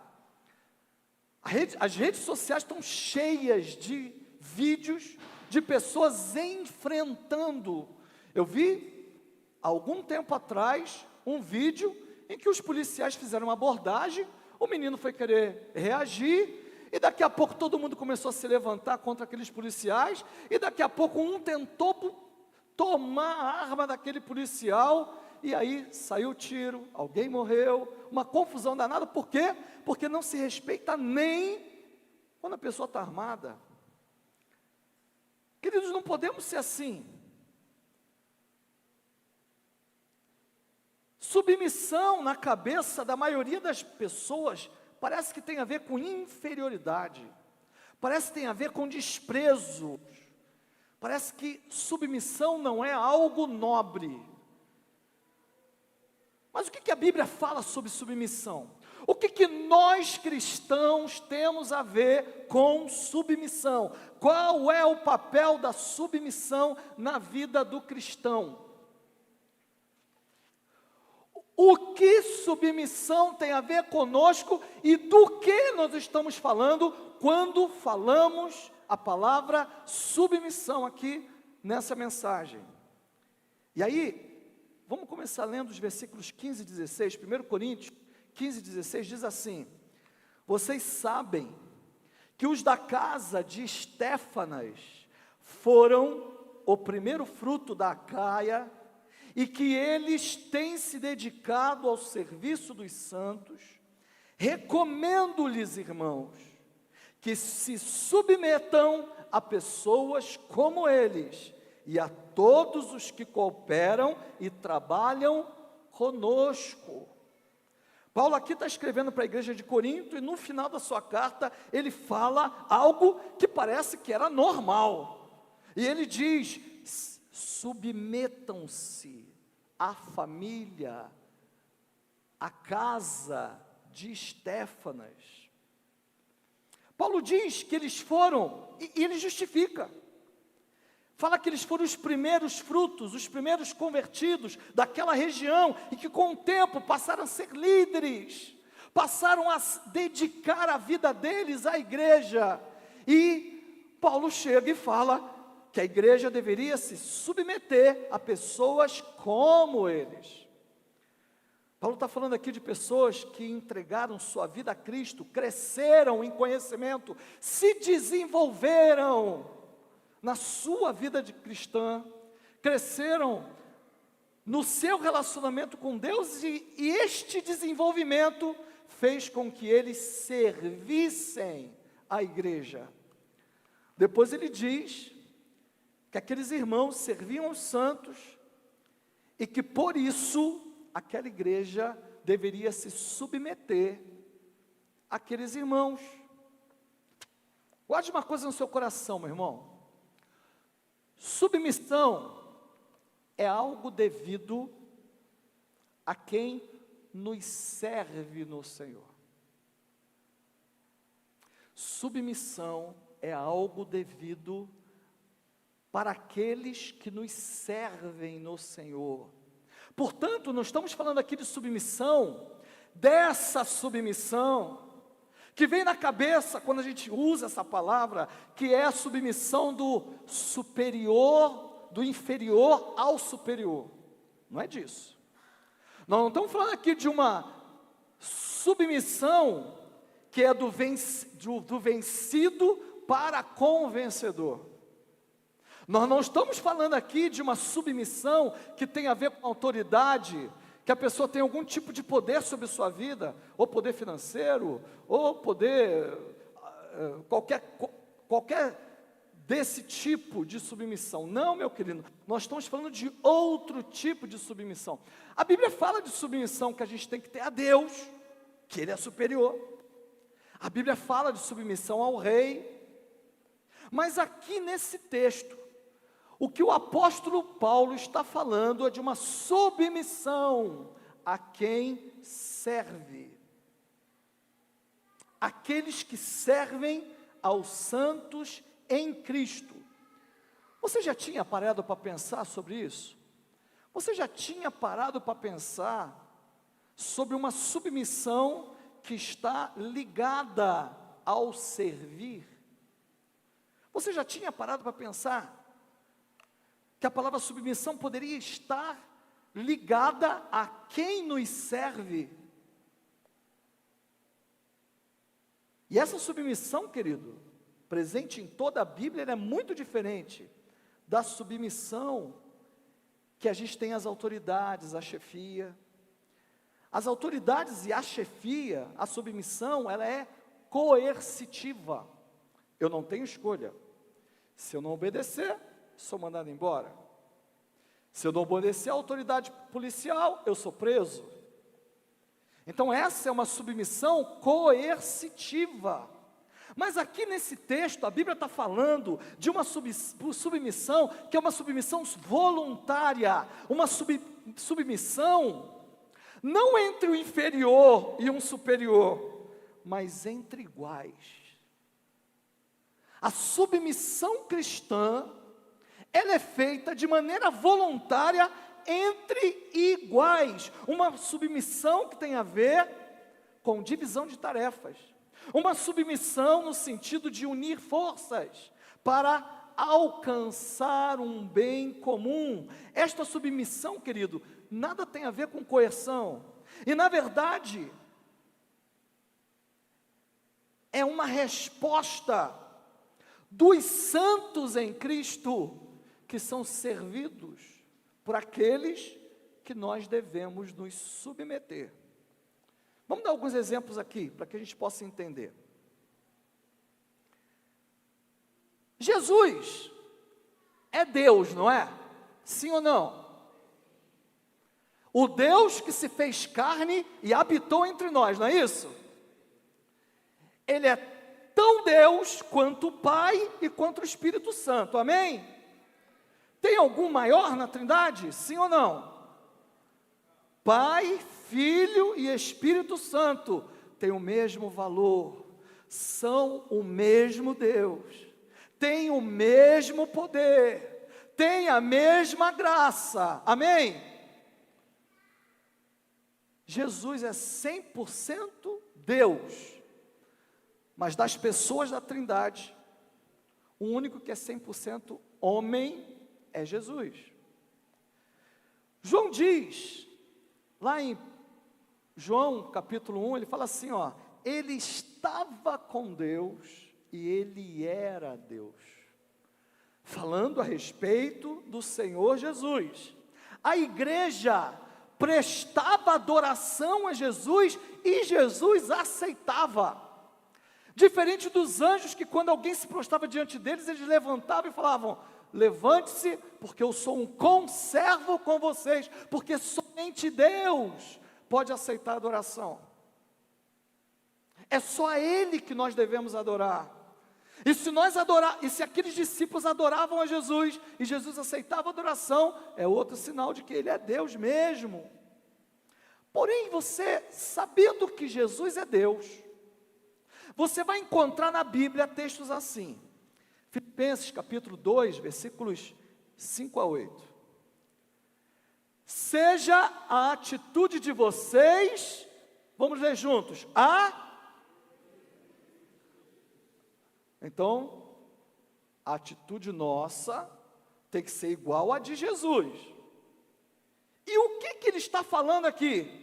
Speaker 6: As redes sociais estão cheias de vídeos de pessoas enfrentando. Eu vi, há algum tempo atrás, um vídeo em que os policiais fizeram uma abordagem, o menino foi querer reagir, e daqui a pouco todo mundo começou a se levantar contra aqueles policiais, e daqui a pouco um tentou tomar a arma daquele policial, e aí saiu o tiro, alguém morreu, uma confusão danada. Por quê? Porque não se respeita nem quando a pessoa está armada. Queridos, não podemos ser assim. Submissão na cabeça da maioria das pessoas parece que tem a ver com inferioridade, parece que tem a ver com desprezo, parece que submissão não é algo nobre. Mas o que a Bíblia fala sobre submissão? O que nós cristãos temos a ver com submissão? Qual é o papel da submissão na vida do cristão? O que submissão tem a ver conosco e do que nós estamos falando quando falamos a palavra submissão aqui nessa mensagem? E aí, vamos começar lendo os versículos 15 e 16, 1 Coríntios 15 e 16 diz assim: vocês sabem que os da casa de Estéfanas foram o primeiro fruto da Acaia, e que eles têm se dedicado ao serviço dos santos. Recomendo-lhes, irmãos, que se submetam a pessoas como eles, e a todos os que cooperam e trabalham conosco. Paulo aqui está escrevendo para a igreja de Corinto, e no final da sua carta, ele fala algo que parece que era normal. E ele diz: submetam-se à família, à casa de Estéfanas. Paulo diz que eles foram, e ele justifica. Fala que eles foram os primeiros frutos, os primeiros convertidos daquela região, e que com o tempo passaram a ser líderes, passaram a dedicar a vida deles à igreja. E Paulo chega e fala que a igreja deveria se submeter a pessoas como eles. Paulo está falando aqui de pessoas que entregaram sua vida a Cristo, cresceram em conhecimento, se desenvolveram na sua vida de cristã, cresceram no seu relacionamento com Deus, e este desenvolvimento fez com que eles servissem a igreja. Depois ele diz que aqueles irmãos serviam aos santos e que por isso aquela igreja deveria se submeter àqueles irmãos. Guarde uma coisa no seu coração, meu irmão. Submissão é algo devido a quem nos serve no Senhor. Submissão é algo devido para aqueles que nos servem no Senhor. Portanto, não estamos falando aqui de submissão, dessa submissão que vem na cabeça quando a gente usa essa palavra, que é a submissão do superior, do inferior ao superior. Não é disso. Nós não estamos falando aqui de uma submissão que é do vencido para com o vencedor. Nós não estamos falando aqui de uma submissão que tem a ver com autoridade, que a pessoa tem algum tipo de poder sobre sua vida, ou poder financeiro, ou poder, qualquer desse tipo de submissão. Não, meu querido, nós estamos falando de outro tipo de submissão. A Bíblia fala de submissão que a gente tem que ter a Deus, que Ele é superior. A Bíblia fala de submissão ao rei. Mas aqui nesse texto, o que o apóstolo Paulo está falando é de uma submissão a quem serve. Aqueles que servem aos santos em Cristo. Você já tinha parado para pensar sobre isso? Você já tinha parado para pensar sobre uma submissão que está ligada ao servir? Você já tinha parado para pensar que a palavra submissão poderia estar ligada a quem nos serve? E essa submissão, querido, presente em toda a Bíblia, ela é muito diferente da submissão que a gente tem às autoridades, à chefia. As autoridades e a chefia, a submissão, ela é coercitiva. Eu não tenho escolha. Se eu não obedecer, sou mandado embora. Se eu não obedecer à autoridade policial, eu sou preso. Então essa é uma submissão coercitiva. Mas aqui nesse texto, a Bíblia está falando de uma submissão, que é uma submissão voluntária, uma submissão, não entre o inferior e um superior, mas entre iguais. A submissão cristã, ela é feita de maneira voluntária entre iguais, uma submissão que tem a ver com divisão de tarefas, uma submissão no sentido de unir forças para alcançar um bem comum. Esta submissão, querido, nada tem a ver com coerção, e na verdade, é uma resposta dos santos em Cristo, que são servidos por aqueles que nós devemos nos submeter. Vamos dar alguns exemplos aqui, para que a gente possa entender. Jesus é Deus, não é? Sim ou não? O Deus que se fez carne e habitou entre nós, não é isso? Ele é tão Deus quanto o Pai e quanto o Espírito Santo, amém? Tem algum maior na Trindade? Sim ou não? Pai, Filho e Espírito Santo têm o mesmo valor, são o mesmo Deus, têm o mesmo poder, têm a mesma graça, amém? Jesus é 100% Deus, mas das pessoas da Trindade, o único que é 100% homem é Jesus. João diz, lá em João capítulo 1, ele fala assim, ó, ele estava com Deus e ele era Deus. Falando a respeito do Senhor Jesus. A igreja prestava adoração a Jesus e Jesus aceitava. Diferente dos anjos que quando alguém se prostrava diante deles, eles levantavam e falavam, levante-se, porque eu sou um conservo com vocês, porque somente Deus pode aceitar a adoração. É só a Ele que nós devemos adorar. E se aqueles discípulos adoravam a Jesus, e Jesus aceitava a adoração, é outro sinal de que Ele é Deus mesmo. Porém, você, sabendo que Jesus é Deus, você vai encontrar na Bíblia textos assim, Filipenses capítulo 2, versículos 5 a 8. Seja a atitude de vocês, vamos ler juntos, Então, a atitude nossa tem que ser igual à de Jesus. E o que ele está falando aqui?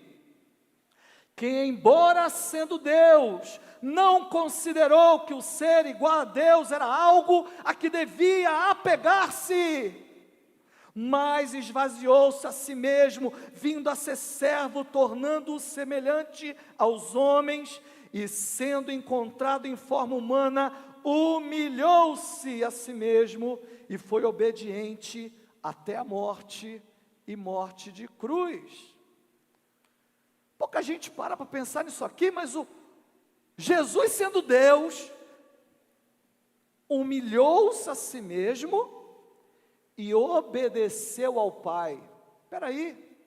Speaker 6: Que embora sendo Deus, não considerou que o ser igual a Deus era algo a que devia apegar-se, mas esvaziou-se a si mesmo, vindo a ser servo, tornando-o semelhante aos homens, e sendo encontrado em forma humana, humilhou-se a si mesmo, e foi obediente até a morte, e morte de cruz. Pouca gente para pensar nisso aqui, mas Jesus sendo Deus, humilhou-se a si mesmo e obedeceu ao Pai. Espera aí,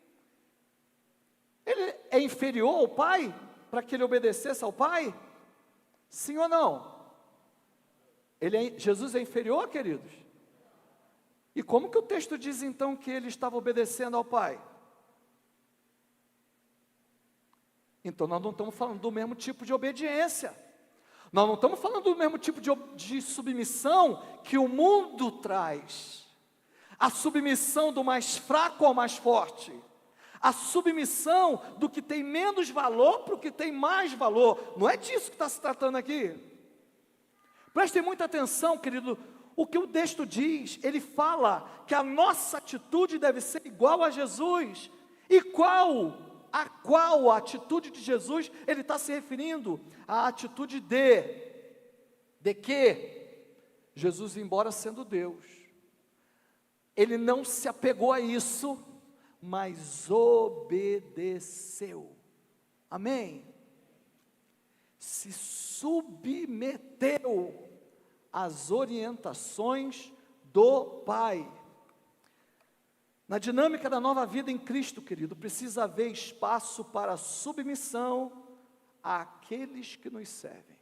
Speaker 6: ele é inferior ao Pai para que ele obedecesse ao Pai? Sim ou não? Jesus é inferior, queridos? E como que o texto diz então que ele estava obedecendo ao Pai? Então nós não estamos falando do mesmo tipo de obediência. Nós não estamos falando do mesmo tipo de submissão que o mundo traz. A submissão do mais fraco ao mais forte. A submissão do que tem menos valor para o que tem mais valor. Não é disso que está se tratando aqui. Prestem muita atenção, querido. O que o texto diz, ele fala que a nossa atitude deve ser igual a Jesus. E a qual atitude de Jesus ele está se referindo? A atitude de que Jesus, embora sendo Deus, ele não se apegou a isso, mas obedeceu. Amém? Se submeteu às orientações do Pai. Na dinâmica da nova vida em Cristo, querido, precisa haver espaço para submissão àqueles que nos servem.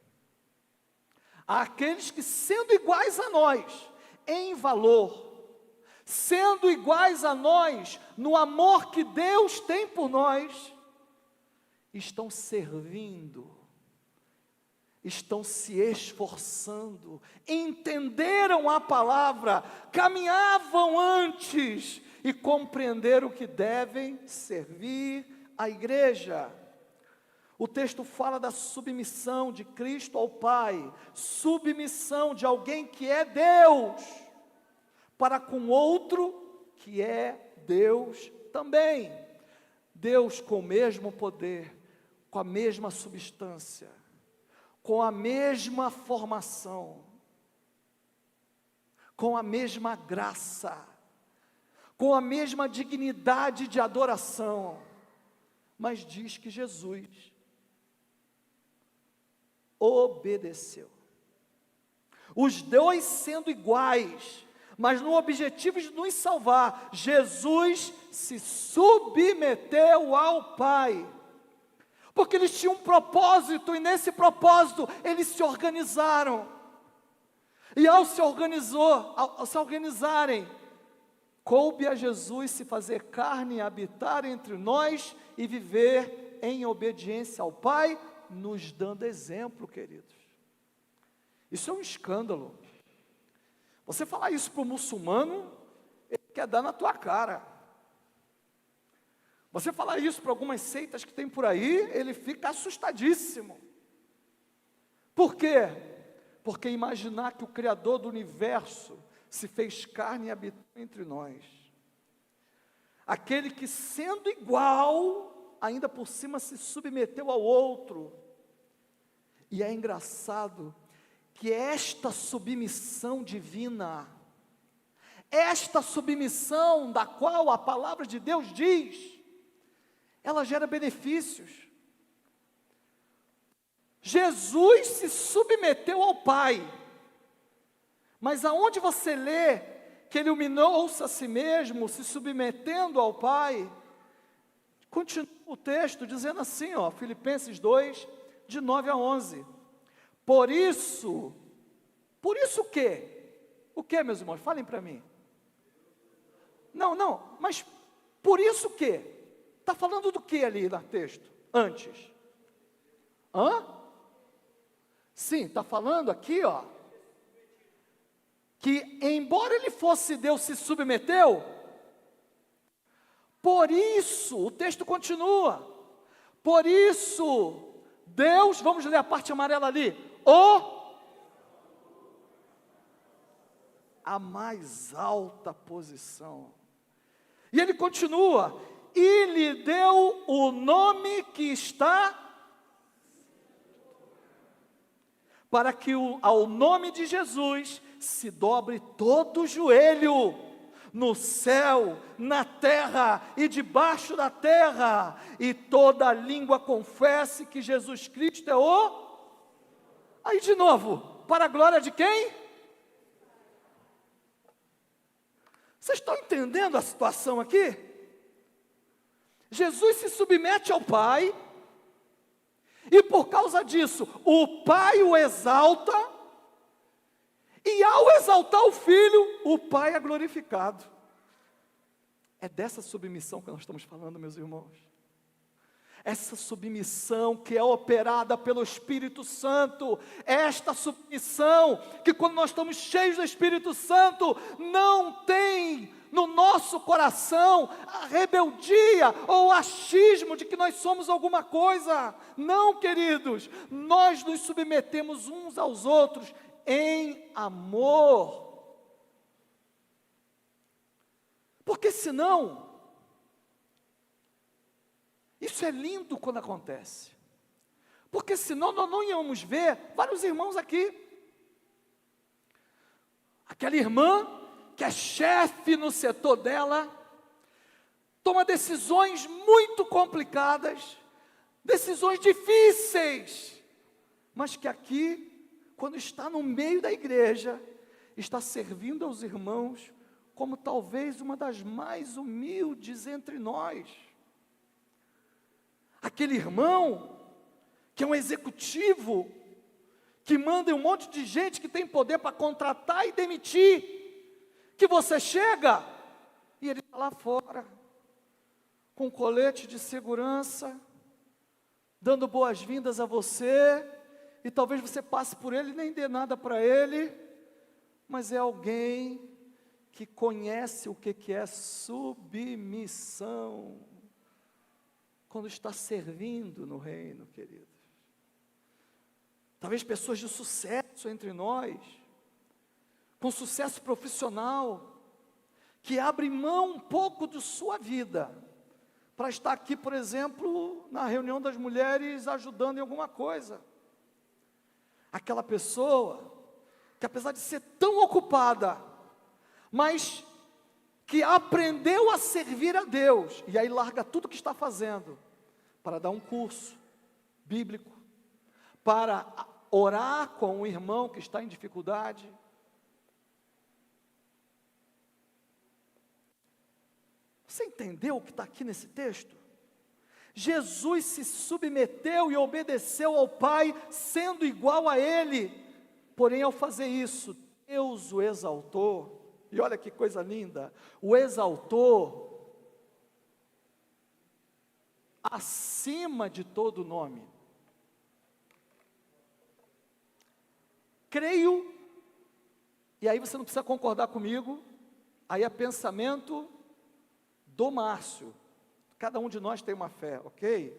Speaker 6: Àqueles que, sendo iguais a nós em valor, sendo iguais a nós no amor que Deus tem por nós, estão servindo, estão se esforçando, entenderam a palavra, caminhavam antes e compreenderam que devem servir a igreja. O texto fala da submissão de Cristo ao Pai, submissão de alguém que é Deus, para com outro que é Deus também. Deus com o mesmo poder, com a mesma substância, com a mesma formação, com a mesma graça, com a mesma dignidade de adoração, mas diz que Jesus obedeceu. Os dois sendo iguais, mas no objetivo de nos salvar, Jesus se submeteu ao Pai. Porque eles tinham um propósito, e nesse propósito eles se organizaram. E ao se organizarem, coube a Jesus se fazer carne, habitar entre nós e viver em obediência ao Pai, nos dando exemplo, queridos. Isso é um escândalo. Você falar isso para o muçulmano, ele quer dar na tua cara. Você falar isso para algumas seitas que tem por aí, ele fica assustadíssimo. Por quê? Porque imaginar que o Criador do universo se fez carne e habitou entre nós. Aquele que, sendo igual, ainda por cima se submeteu ao outro. E é engraçado que esta submissão divina, esta submissão da qual a palavra de Deus diz, ela gera benefícios. Jesus se submeteu ao Pai, mas aonde você lê que ele humilhou-se a si mesmo, se submetendo ao Pai, continua o texto dizendo assim, Filipenses 2, de 9 a 11. Por isso o quê? O quê, meus irmãos? Falem para mim. Não, mas por isso o quê? Está falando do que ali no texto? Antes. Sim, está falando aqui, que embora ele fosse Deus, se submeteu. Por isso, o texto continua. Por isso, Deus, vamos ler a parte amarela ali. A mais alta posição. E ele continua. E lhe deu o nome que está, para que ao nome de Jesus se dobre todo o joelho, no céu, na terra e debaixo da terra, e toda língua confesse que Jesus Cristo é Aí de novo, para a glória de quem? Vocês estão entendendo a situação aqui? Jesus se submete ao Pai, e por causa disso, o Pai o exalta, e ao exaltar o Filho, o Pai é glorificado. É dessa submissão que nós estamos falando, meus irmãos. Essa submissão que é operada pelo Espírito Santo, esta submissão que quando nós estamos cheios do Espírito Santo, não tem no nosso coração a rebeldia ou o achismo de que nós somos alguma coisa. Não, queridos, nós nos submetemos uns aos outros em amor. Porque senão, isso é lindo quando acontece. Porque senão nós não íamos ver vários irmãos aqui. Aquela irmã que é chefe no setor dela, toma decisões muito complicadas, decisões difíceis, mas que aqui, quando está no meio da igreja, está servindo aos irmãos como talvez uma das mais humildes entre nós. Aquele irmão que é um executivo, que manda em um monte de gente que tem poder para contratar e demitir, que você chega e ele está lá fora, com colete de segurança, dando boas-vindas a você, e talvez você passe por ele e nem dê nada para ele, mas é alguém que conhece o que é submissão, quando está servindo no reino, queridos. Talvez pessoas de sucesso entre nós, com sucesso profissional, que abrem mão um pouco de sua vida, para estar aqui, por exemplo, na reunião das mulheres, ajudando em alguma coisa. Aquela pessoa, que apesar de ser tão ocupada, mas que aprendeu a servir a Deus, e aí larga tudo que está fazendo, para dar um curso bíblico, para orar com um irmão que está em dificuldade. Você entendeu o que está aqui nesse texto? Jesus se submeteu e obedeceu ao Pai, sendo igual a Ele. Porém, ao fazer isso, Deus o exaltou. E olha que coisa linda, o exaltou acima de todo nome. Creio, e aí você não precisa concordar comigo, aí é pensamento do Márcio. Cada um de nós tem uma fé, ok?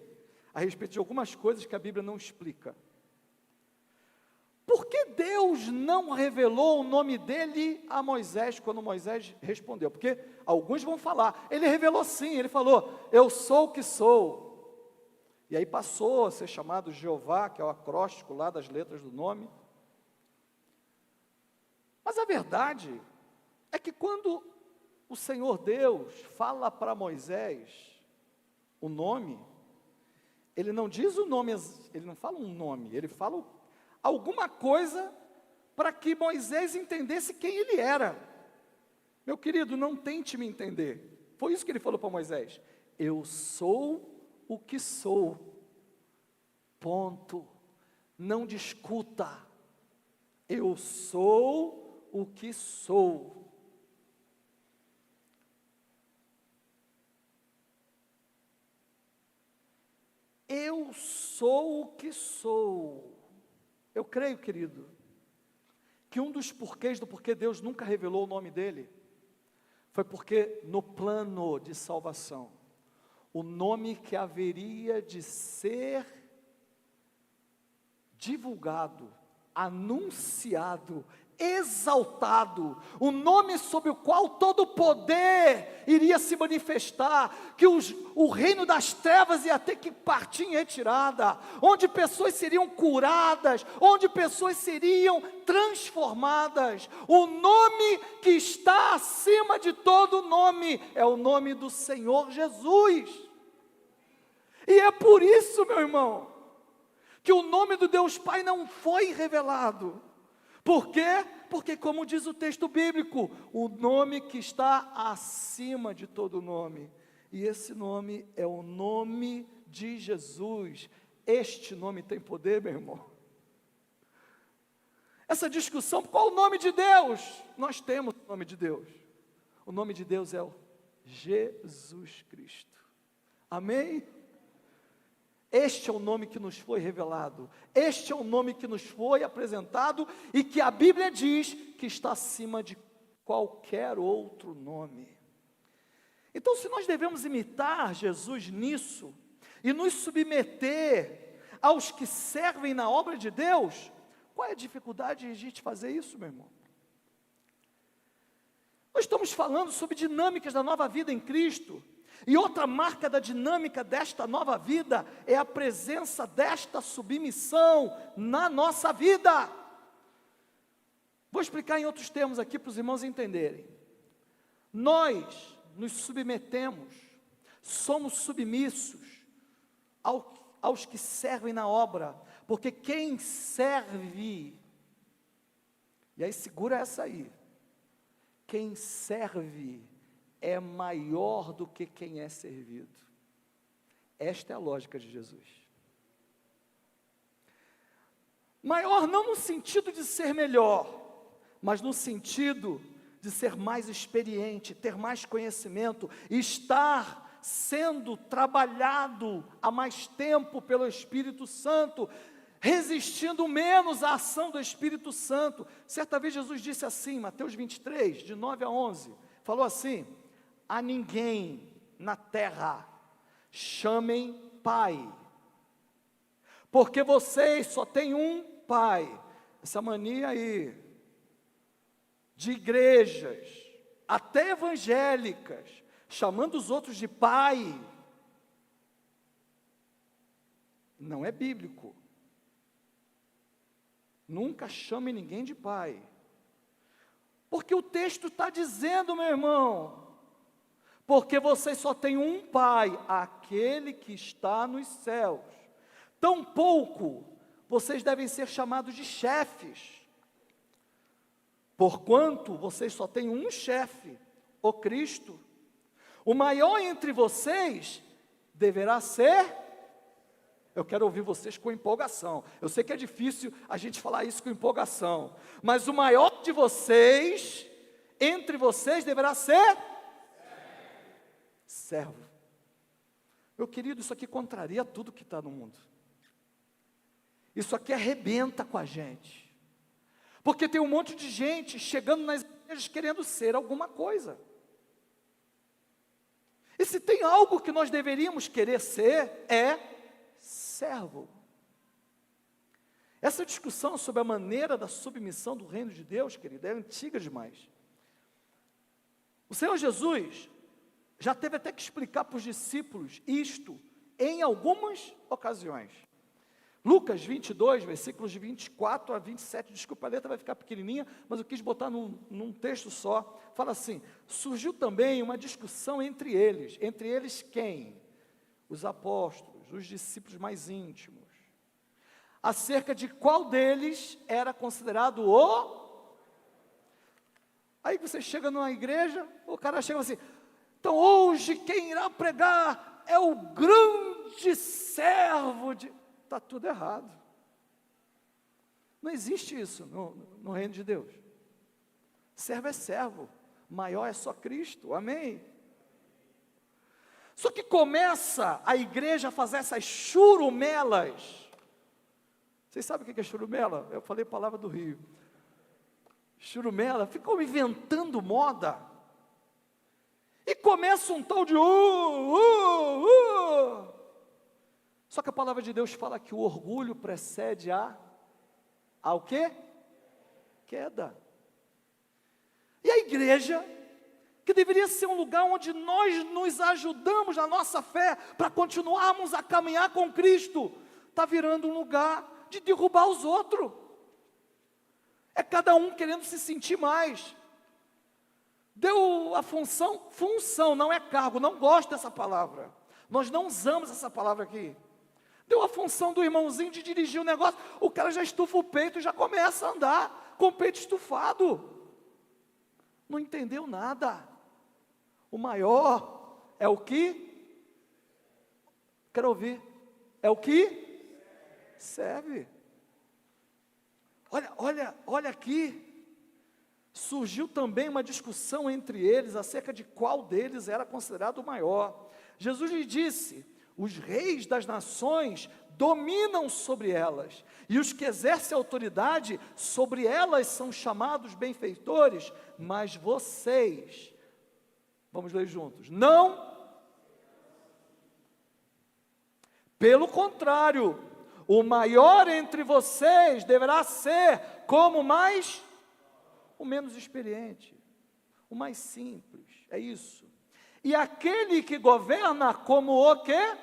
Speaker 6: A respeito de algumas coisas que a Bíblia não explica. Por que Deus não revelou o nome dele a Moisés quando Moisés respondeu? Porque alguns vão falar, ele revelou sim, ele falou, eu sou o que sou. E aí passou a ser chamado Jeová, que é o acróstico lá das letras do nome. Mas a verdade é que quando o Senhor Deus fala para Moisés o nome, ele não diz o nome, ele não fala um nome, ele fala alguma coisa para que Moisés entendesse quem ele era. Meu querido, não tente me entender. Foi isso que ele falou para Moisés. Eu sou o que sou. Ponto. Não discuta. Eu sou o que sou. Eu sou o que sou. Eu creio, querido, que um dos porquês do porquê Deus nunca revelou o nome dele, foi porque no plano de salvação, o nome que haveria de ser divulgado, anunciado, exaltado, o nome sob o qual todo poder iria se manifestar, que o reino das trevas ia ter que partir em retirada, onde pessoas seriam curadas, onde pessoas seriam transformadas. O nome que está acima de todo nome é o nome do Senhor Jesus. E é por isso, meu irmão, que o nome do Deus Pai não foi revelado. Por quê? Porque, como diz o texto bíblico, o nome que está acima de todo nome, e esse nome é o nome de Jesus. Este nome tem poder, meu irmão. Essa discussão, qual o nome de Deus? Nós temos o nome de Deus. O nome de Deus é o Jesus Cristo. Amém? Este é o nome que nos foi revelado, este é o nome que nos foi apresentado e que a Bíblia diz que está acima de qualquer outro nome. Então, se nós devemos imitar Jesus nisso e nos submeter aos que servem na obra de Deus, qual é a dificuldade de a gente fazer isso, meu irmão? Nós estamos falando sobre dinâmicas da nova vida em Cristo. E outra marca da dinâmica desta nova vida é a presença desta submissão na nossa vida. Vou explicar em outros termos aqui para os irmãos entenderem. Nós nos submetemos, somos submissos aos que servem na obra, porque quem serve, e aí segura essa aí, quem serve é maior do que quem é servido. Esta é a lógica de Jesus. Maior não no sentido de ser melhor, mas no sentido de ser mais experiente, ter mais conhecimento, estar sendo trabalhado há mais tempo pelo Espírito Santo, resistindo menos à ação do Espírito Santo. Certa vez Jesus disse assim, Mateus 23, de 9 a 11, falou assim: a ninguém na terra chamem pai, porque vocês só têm um pai. Essa mania aí, de igrejas, até evangélicas, chamando os outros de pai, não é bíblico. Nunca chame ninguém de pai, porque o texto está dizendo, meu irmão, porque vocês só têm um pai, aquele que está nos céus. Tampouco vocês devem ser chamados de chefes, porquanto vocês só têm um chefe, o Cristo. O maior entre vocês deverá ser. Eu quero ouvir vocês com empolgação. Eu sei que é difícil a gente falar isso com empolgação, mas o maior de vocês, entre vocês, deverá ser servo. Meu querido, isso aqui contraria tudo que está no mundo. Isso aqui arrebenta com a gente. Porque tem um monte de gente chegando nas igrejas querendo ser alguma coisa. E se tem algo que nós deveríamos querer ser, é servo. Essa discussão sobre a maneira da submissão do reino de Deus, querido, é antiga demais. O Senhor Jesus já teve até que explicar para os discípulos isto em algumas ocasiões. Lucas 22, versículos de 24 a 27, desculpa, a letra vai ficar pequenininha, mas eu quis botar num texto só. Fala assim: surgiu também uma discussão entre eles quem? Os apóstolos, os discípulos mais íntimos, acerca de qual deles era considerado o... Aí você chega numa igreja, o cara chega assim: então hoje quem irá pregar é o grande servo de... Está tudo errado. Não existe isso no reino de Deus. Servo é servo, maior é só Cristo, amém? Só que começa a igreja a fazer essas churumelas. Vocês sabem o que é churumela? Eu falei a palavra do Rio. Churumela, ficam inventando moda. E começa um tal de Só que a palavra de Deus fala que o orgulho precede ao quê? Queda. E a igreja, que deveria ser um lugar onde nós nos ajudamos na nossa fé, para continuarmos a caminhar com Cristo, está virando um lugar de derrubar os outros. É cada um querendo se sentir mais. Deu a função, não é cargo, não gosto dessa palavra. Nós não usamos essa palavra aqui. Deu a função do irmãozinho de dirigir o negócio, o cara já estufa o peito e já começa a andar com o peito estufado. Não entendeu nada. O maior é o que? Quero ouvir. É o que? Serve. Olha aqui. Surgiu também uma discussão entre eles acerca de qual deles era considerado o maior. Jesus lhe disse: os reis das nações dominam sobre elas, e os que exercem autoridade sobre elas são chamados benfeitores, mas vocês, vamos ler juntos, não. Pelo contrário, o maior entre vocês deverá ser como o menos experiente, o mais simples, é isso. E aquele que governa como o quê?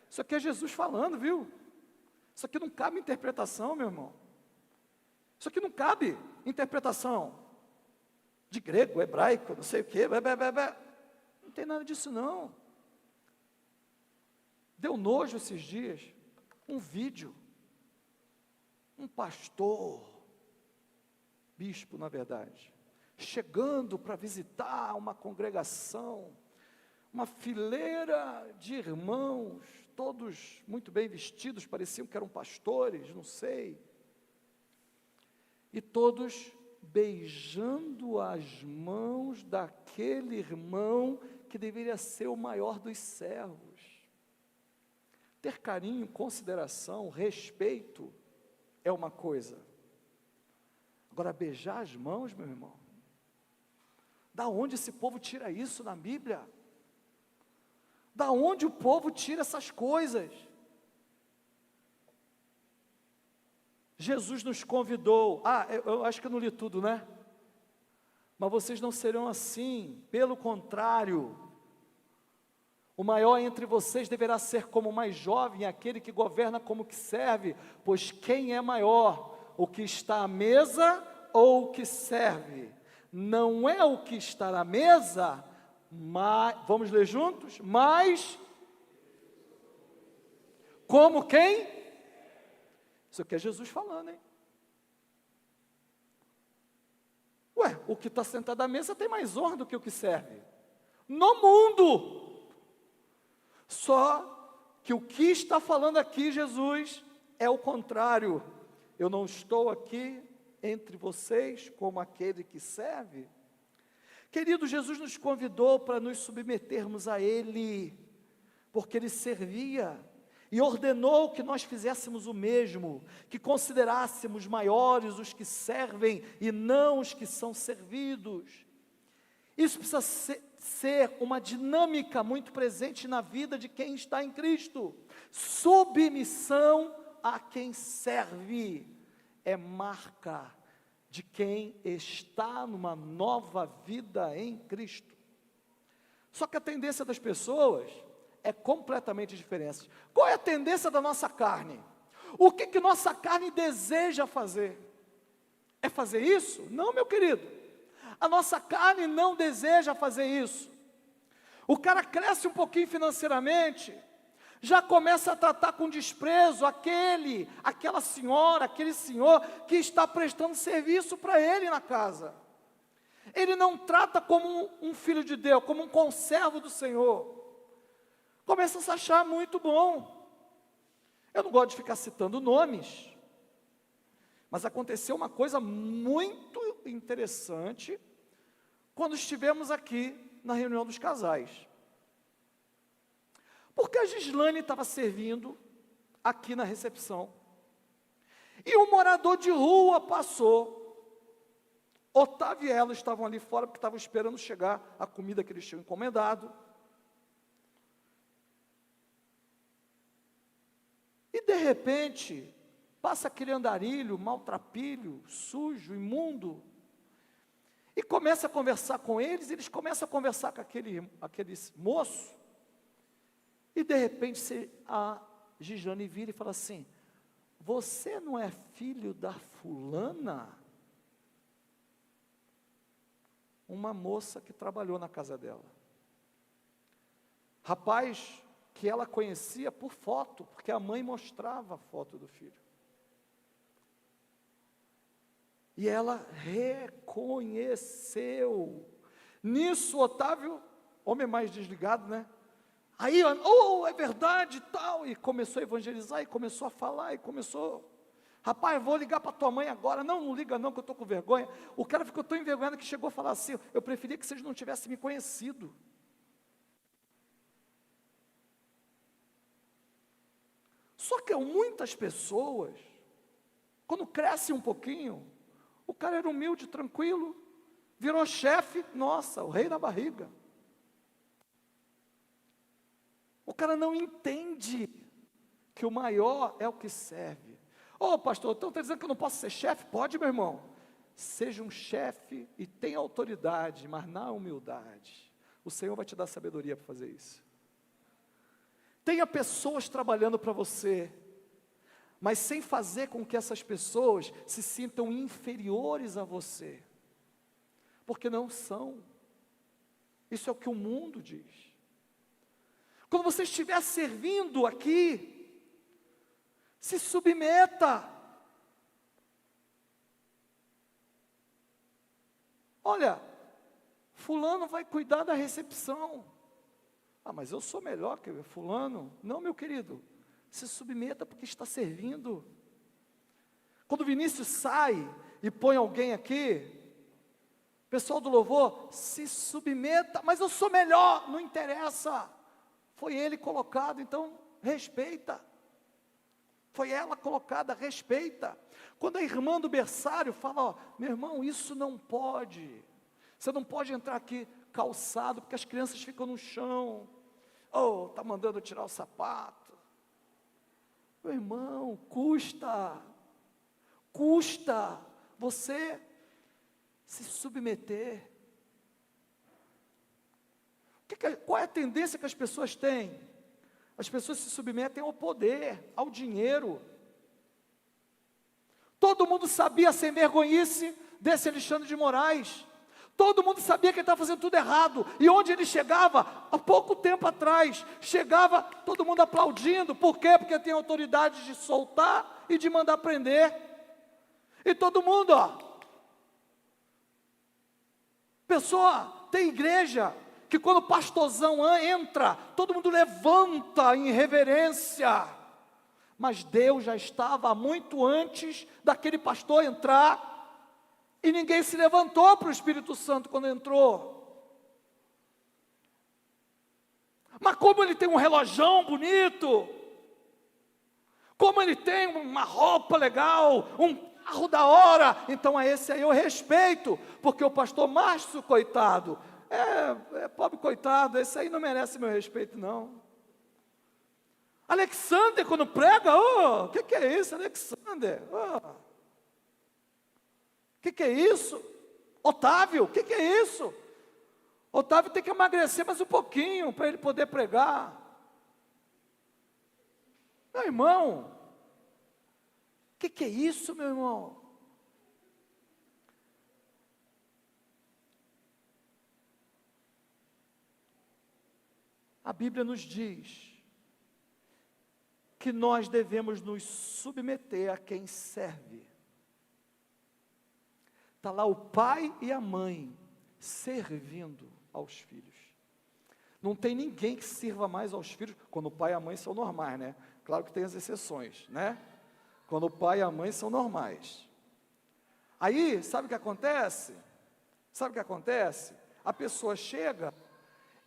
Speaker 6: Isso aqui é Jesus falando, viu? Isso aqui não cabe interpretação, meu irmão. Isso aqui não cabe interpretação de grego, hebraico, não sei o quê. Não tem nada disso não. Deu nojo esses dias, um vídeo, um pastor, bispo na verdade, chegando para visitar uma congregação, uma fileira de irmãos, todos muito bem vestidos, pareciam que eram pastores, não sei, e todos beijando as mãos daquele irmão que deveria ser o maior dos servos. Ter carinho, consideração, respeito é uma coisa. Agora, beijar as mãos, meu irmão, da onde esse povo tira isso na Bíblia? Da onde o povo tira essas coisas? Jesus nos convidou, eu acho que eu não li tudo, né? Mas vocês não serão assim, pelo contrário, o maior entre vocês deverá ser como o mais jovem, aquele que governa como que serve, pois quem é maior, o que está à mesa ou o que serve? Não é o que está à mesa, mas, vamos ler juntos? Mas, como quem? Isso aqui é Jesus falando, hein? O que está sentado à mesa tem mais honra do que o que serve. no mundo. Só que o que está falando aqui Jesus é o contrário. Eu não estou aqui entre vocês como aquele que serve. Querido, Jesus nos convidou para nos submetermos a Ele, porque Ele servia, e ordenou que nós fizéssemos o mesmo, que considerássemos maiores os que servem e não os que são servidos. Isso precisa ser uma dinâmica muito presente na vida de quem está em Cristo. Submissão a quem serve é marca de quem está numa nova vida em Cristo. Só que a tendência das pessoas é completamente diferente. Qual é a tendência da nossa carne? O que nossa carne deseja fazer? É fazer isso? Não, meu querido. A nossa carne não deseja fazer isso. O cara cresce um pouquinho financeiramente, já começa a tratar com desprezo aquela senhora, aquele senhor que está prestando serviço para ele na casa. Ele não trata como um filho de Deus, como um conservo do Senhor. Começa a se achar muito bom. Eu não gosto de ficar citando nomes, mas aconteceu uma coisa muito interessante quando estivemos aqui na reunião dos casais. Porque a Gislane estava servindo aqui na recepção, e um morador de rua passou. Otávio e ela estavam ali fora, porque estavam esperando chegar a comida que eles tinham encomendado. E de repente, passa aquele andarilho, maltrapilho, sujo, imundo, e começa a conversar com eles. Eles começam a conversar com aquele moço, e de repente a Gislane vira e fala assim: você não é filho da fulana? Uma moça que trabalhou na casa dela. Rapaz que ela conhecia por foto, porque a mãe mostrava a foto do filho. E ela reconheceu. Nisso, Otávio, homem mais desligado, né? Aí, é verdade e tal, e começou a evangelizar, e começou a falar, e começou, rapaz, vou ligar para tua mãe agora. Não liga não, que eu estou com vergonha. O cara ficou tão envergonhado que chegou a falar assim: eu preferia que vocês não tivessem me conhecido. Só que muitas pessoas, quando crescem um pouquinho, o cara era humilde, tranquilo, virou chefe, nossa, o rei da barriga. O cara não entende que o maior é o que serve. Pastor, então está dizendo que eu não posso ser chefe? Pode, meu irmão. Seja um chefe e tenha autoridade, mas na humildade. O Senhor vai te dar sabedoria para fazer isso. Tenha pessoas trabalhando para você, mas sem fazer com que essas pessoas se sintam inferiores a você, porque não são. Isso é o que o mundo diz. Quando você estiver servindo aqui, se submeta. Olha, fulano vai cuidar da recepção. Mas eu sou melhor que fulano. Não, meu querido, se submeta porque está servindo. Quando o Vinícius sai e põe alguém aqui, pessoal do louvor, se submeta. Mas eu sou melhor, não interessa. Foi ele colocado, então respeita. Foi ela colocada, respeita. Quando a irmã do berçário fala: meu irmão, isso não pode. Você não pode entrar aqui calçado, porque as crianças ficam no chão. Está mandando tirar o sapato. Meu irmão, custa você se submeter. Qual é a tendência que as pessoas têm? As pessoas se submetem ao poder, ao dinheiro. Todo mundo sabia a sem vergonhice desse Alexandre de Moraes. Todo mundo sabia que ele estava fazendo tudo errado. E onde ele chegava, há pouco tempo atrás, chegava todo mundo aplaudindo. Por quê? Porque tem autoridade de soltar e de mandar prender. E todo mundo, pessoa, tem igreja que quando o pastorzão entra, todo mundo levanta em reverência. Mas Deus já estava muito antes daquele pastor entrar, e ninguém se levantou para o Espírito Santo quando entrou. Mas como ele tem um relojão bonito, como ele tem uma roupa legal, um carro da hora, então a esse aí eu respeito, porque o pastor Márcio, coitado, pobre coitado, esse aí não merece meu respeito não. Alexander, quando prega, o que é isso, Alexander? O que é isso? Otávio, o que é isso? Otávio tem que emagrecer mais um pouquinho para ele poder pregar. Meu irmão, o que é isso, meu irmão? A Bíblia nos diz que nós devemos nos submeter a quem serve. Está lá o pai e a mãe servindo aos filhos. Não tem ninguém que sirva mais aos filhos, quando o pai e a mãe são normais, né? Claro que tem as exceções, né? Quando o pai e a mãe são normais. Aí, sabe o que acontece? Sabe o que acontece? A pessoa chega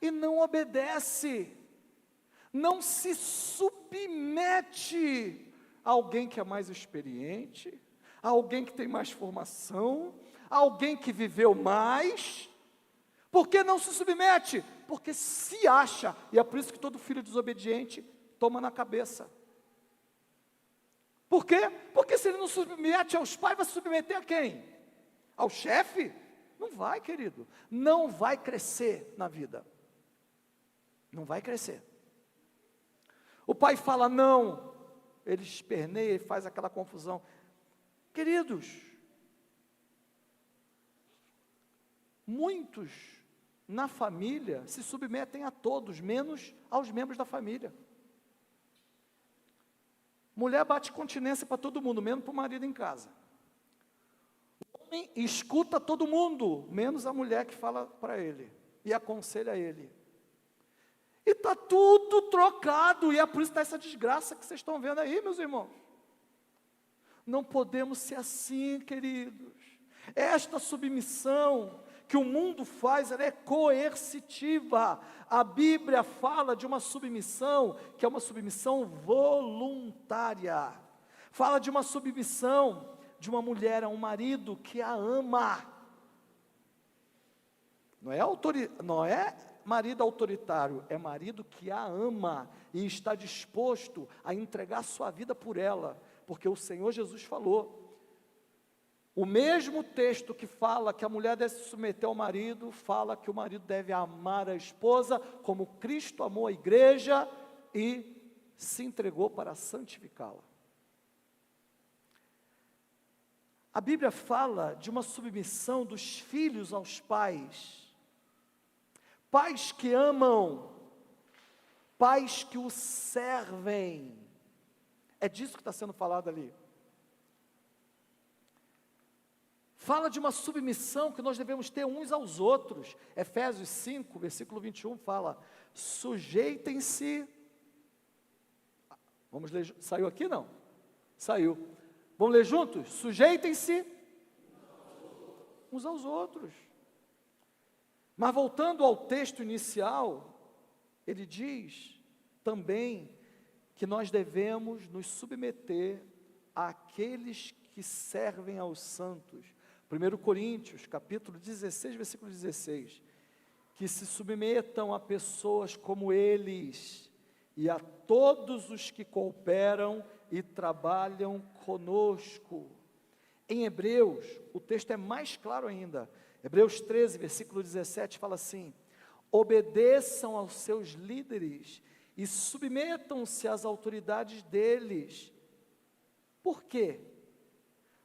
Speaker 6: e não obedece, não se submete a alguém que é mais experiente, a alguém que tem mais formação, a alguém que viveu mais. Por que não se submete? Porque se acha, e é por isso que todo filho desobediente toma na cabeça. Por quê? Porque se ele não submete aos pais, vai se submeter a quem? Ao chefe? Não vai, querido. Não vai crescer na vida. Não vai crescer. O pai fala não, ele esperneia, ele faz aquela confusão. Queridos, muitos na família se submetem a todos, menos aos membros da família. Mulher bate continência para todo mundo, menos para o marido em casa. O homem escuta todo mundo, menos a mulher que fala para ele e aconselha ele. E está tudo trocado, e é por isso que está essa desgraça que vocês estão vendo aí, meus irmãos. Não podemos ser assim, queridos. Esta submissão que o mundo faz, ela é coercitiva. A Bíblia fala de uma submissão, que é uma submissão voluntária. Fala de uma submissão de uma mulher a um marido que a ama. Não é marido autoritário, é marido que a ama e está disposto a entregar sua vida por ela, porque o Senhor Jesus falou. O mesmo texto que fala que a mulher deve se submeter ao marido, fala que o marido deve amar a esposa como Cristo amou a igreja e se entregou para santificá-la. A Bíblia fala de uma submissão dos filhos aos pais. Pais que amam, pais que o servem. É disso que está sendo falado ali. Fala de uma submissão que nós devemos ter uns aos outros. Efésios 5, versículo 21 fala: sujeitem-se. Vamos ler, saiu aqui não? Saiu. Vamos ler juntos? Sujeitem-se uns aos outros. Mas voltando ao texto inicial, ele diz também que nós devemos nos submeter àqueles que servem aos santos. 1 Coríntios, capítulo 16, versículo 16, que se submetam a pessoas como eles e a todos os que cooperam e trabalham conosco. Em Hebreus, o texto é mais claro ainda. Hebreus 13, versículo 17, fala assim: obedeçam aos seus líderes e submetam-se às autoridades deles. Por quê?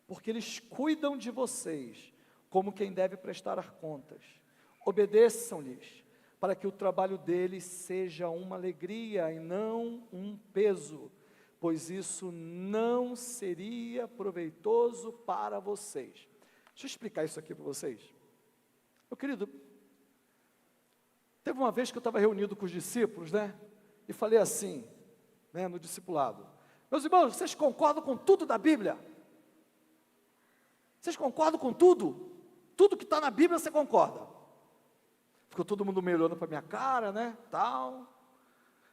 Speaker 6: Porque eles cuidam de vocês, como quem deve prestar contas. Obedeçam-lhes, para que o trabalho deles seja uma alegria e não um peso, pois isso não seria proveitoso para vocês. Deixa eu explicar isso aqui para vocês. Meu querido, Teve uma vez que eu estava reunido com os discípulos, né? E falei assim, né, no discipulado: meus irmãos, vocês concordam com tudo da Bíblia? Vocês concordam com tudo? Tudo que está na Bíblia você concorda? Ficou todo mundo meio olhando para minha cara, né? Tal.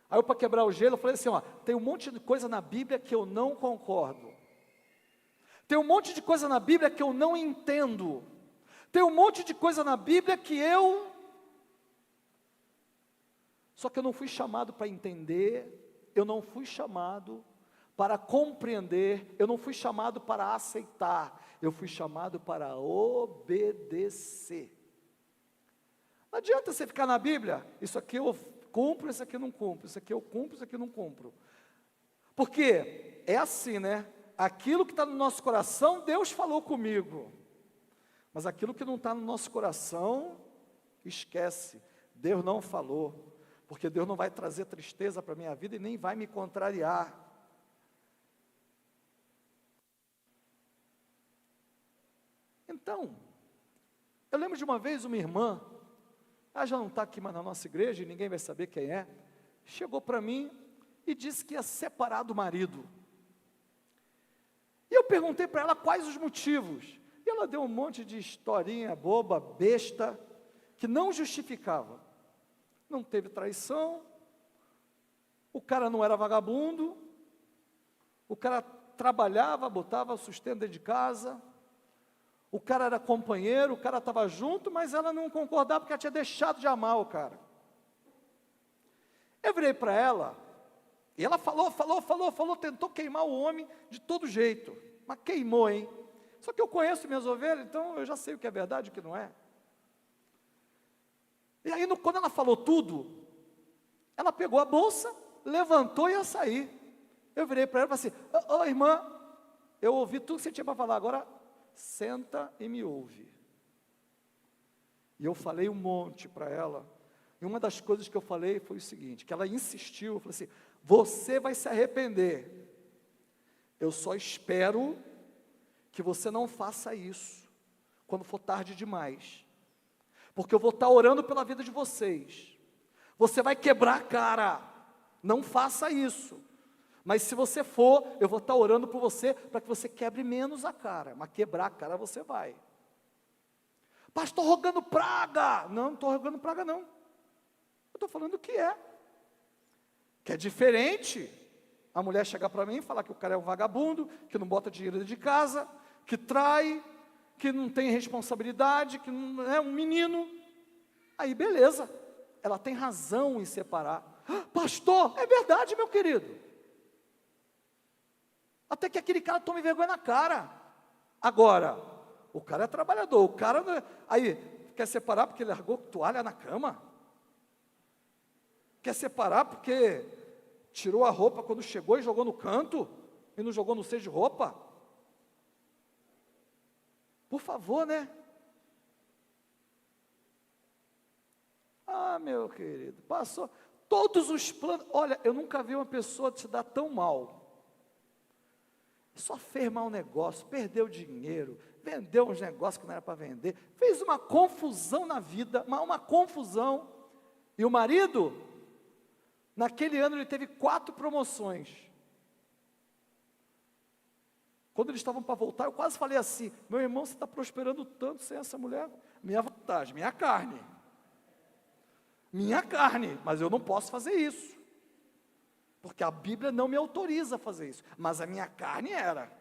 Speaker 6: Aí eu, para quebrar o gelo, eu falei assim: ó, tem um monte de coisa na Bíblia que eu não concordo. Tem um monte de coisa na Bíblia que eu não entendo. Tem um monte de coisa na Bíblia que eu... Só que eu não fui chamado para entender, eu não fui chamado para compreender, eu não fui chamado para aceitar, eu fui chamado para obedecer. Não adianta você ficar na Bíblia: isso aqui eu cumpro, isso aqui eu não cumpro, isso aqui eu cumpro, isso aqui eu não cumpro. Porque é assim, né? Aquilo que está no nosso coração, Deus falou comigo. Mas aquilo que não está no nosso coração, esquece. Deus não falou. Porque Deus não vai trazer tristeza para a minha vida e nem vai me contrariar. Então, eu lembro de uma vez uma irmã, ela já não está aqui mais na nossa igreja e ninguém vai saber quem é, chegou para mim e disse que ia separar do marido. E eu perguntei para ela quais os motivos. E ela deu um monte de historinha boba, besta, que não justificava. Não teve traição, o cara não era vagabundo, o cara trabalhava, botava sustento dentro de casa, o cara era companheiro, o cara estava junto, mas ela não concordava porque ela tinha deixado de amar o cara. Eu virei para ela, e ela falou, tentou queimar o homem de todo jeito, mas queimou, hein? Só que eu conheço minhas ovelhas, então eu já sei o que é verdade e o que não é. E aí, quando ela falou tudo, ela pegou a bolsa, levantou e ia sair. Eu virei para ela e falei assim: ô irmã, eu ouvi tudo que você tinha para falar, agora senta e me ouve. E eu falei um monte para ela, e uma das coisas que eu falei foi o seguinte, que ela insistiu, eu falei assim: você vai se arrepender, eu só espero que você não faça isso, quando for tarde demais. Porque eu vou estar orando pela vida de vocês. Você vai quebrar a cara. Não faça isso. Mas se você for, eu vou estar orando por você para que você quebre menos a cara. Mas quebrar a cara você vai. Pastor, estou rogando praga. Não estou rogando praga não. Eu estou falando o que é. Que é diferente a mulher chegar para mim e falar que o cara é um vagabundo, que não bota dinheiro dentro de casa, que trai, que não tem responsabilidade, que não é um menino. Aí beleza, ela tem razão em separar. Pastor, é verdade, meu querido. Até que aquele cara tome vergonha na cara. Agora, o cara é trabalhador, o cara não é... Aí, quer separar porque ele largou toalha na cama? Quer separar porque tirou a roupa quando chegou e jogou no canto? E não jogou no cesto de roupa? Por favor, né? Ah, meu querido, passou todos os planos. Olha, eu nunca vi uma pessoa se dar tão mal. Só fez mau negócio, perdeu dinheiro, vendeu uns negócios que não era para vender, fez uma confusão na vida, uma confusão. E o marido, naquele ano ele teve 4 promoções. Quando eles estavam para voltar, eu quase falei assim: meu irmão, você está prosperando tanto sem essa mulher. Minha vantagem, minha carne. Minha carne, mas eu não posso fazer isso. Porque a Bíblia não me autoriza a fazer isso. Mas a minha carne era.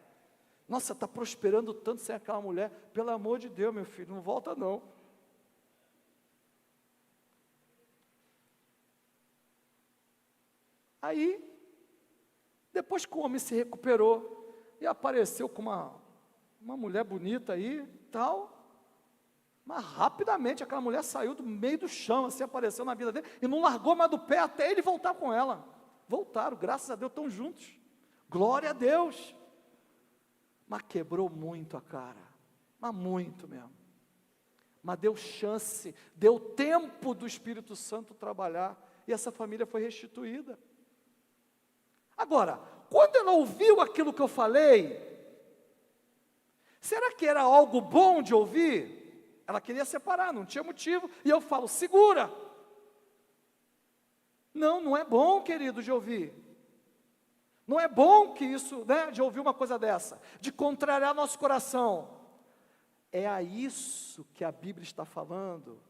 Speaker 6: Nossa, está prosperando tanto sem aquela mulher. Pelo amor de Deus, meu filho, não volta não. Aí, depois que o homem se recuperou, e apareceu com uma mulher bonita aí, tal, mas rapidamente aquela mulher saiu do meio do chão, assim, apareceu na vida dele, e não largou mais do pé até ele voltar com ela. Voltaram, graças a Deus, estão juntos, glória a Deus. Mas quebrou muito a cara, mas muito mesmo. Mas deu chance, deu tempo do Espírito Santo trabalhar, e essa família foi restituída. Agora, quando ela ouviu aquilo que eu falei, será que era algo bom de ouvir? Ela queria separar, não tinha motivo, e eu falo: segura, Não é bom, querido, de ouvir. Não é bom que isso, né, de ouvir uma coisa dessa, de contrariar nosso coração. É a isso que a Bíblia está falando.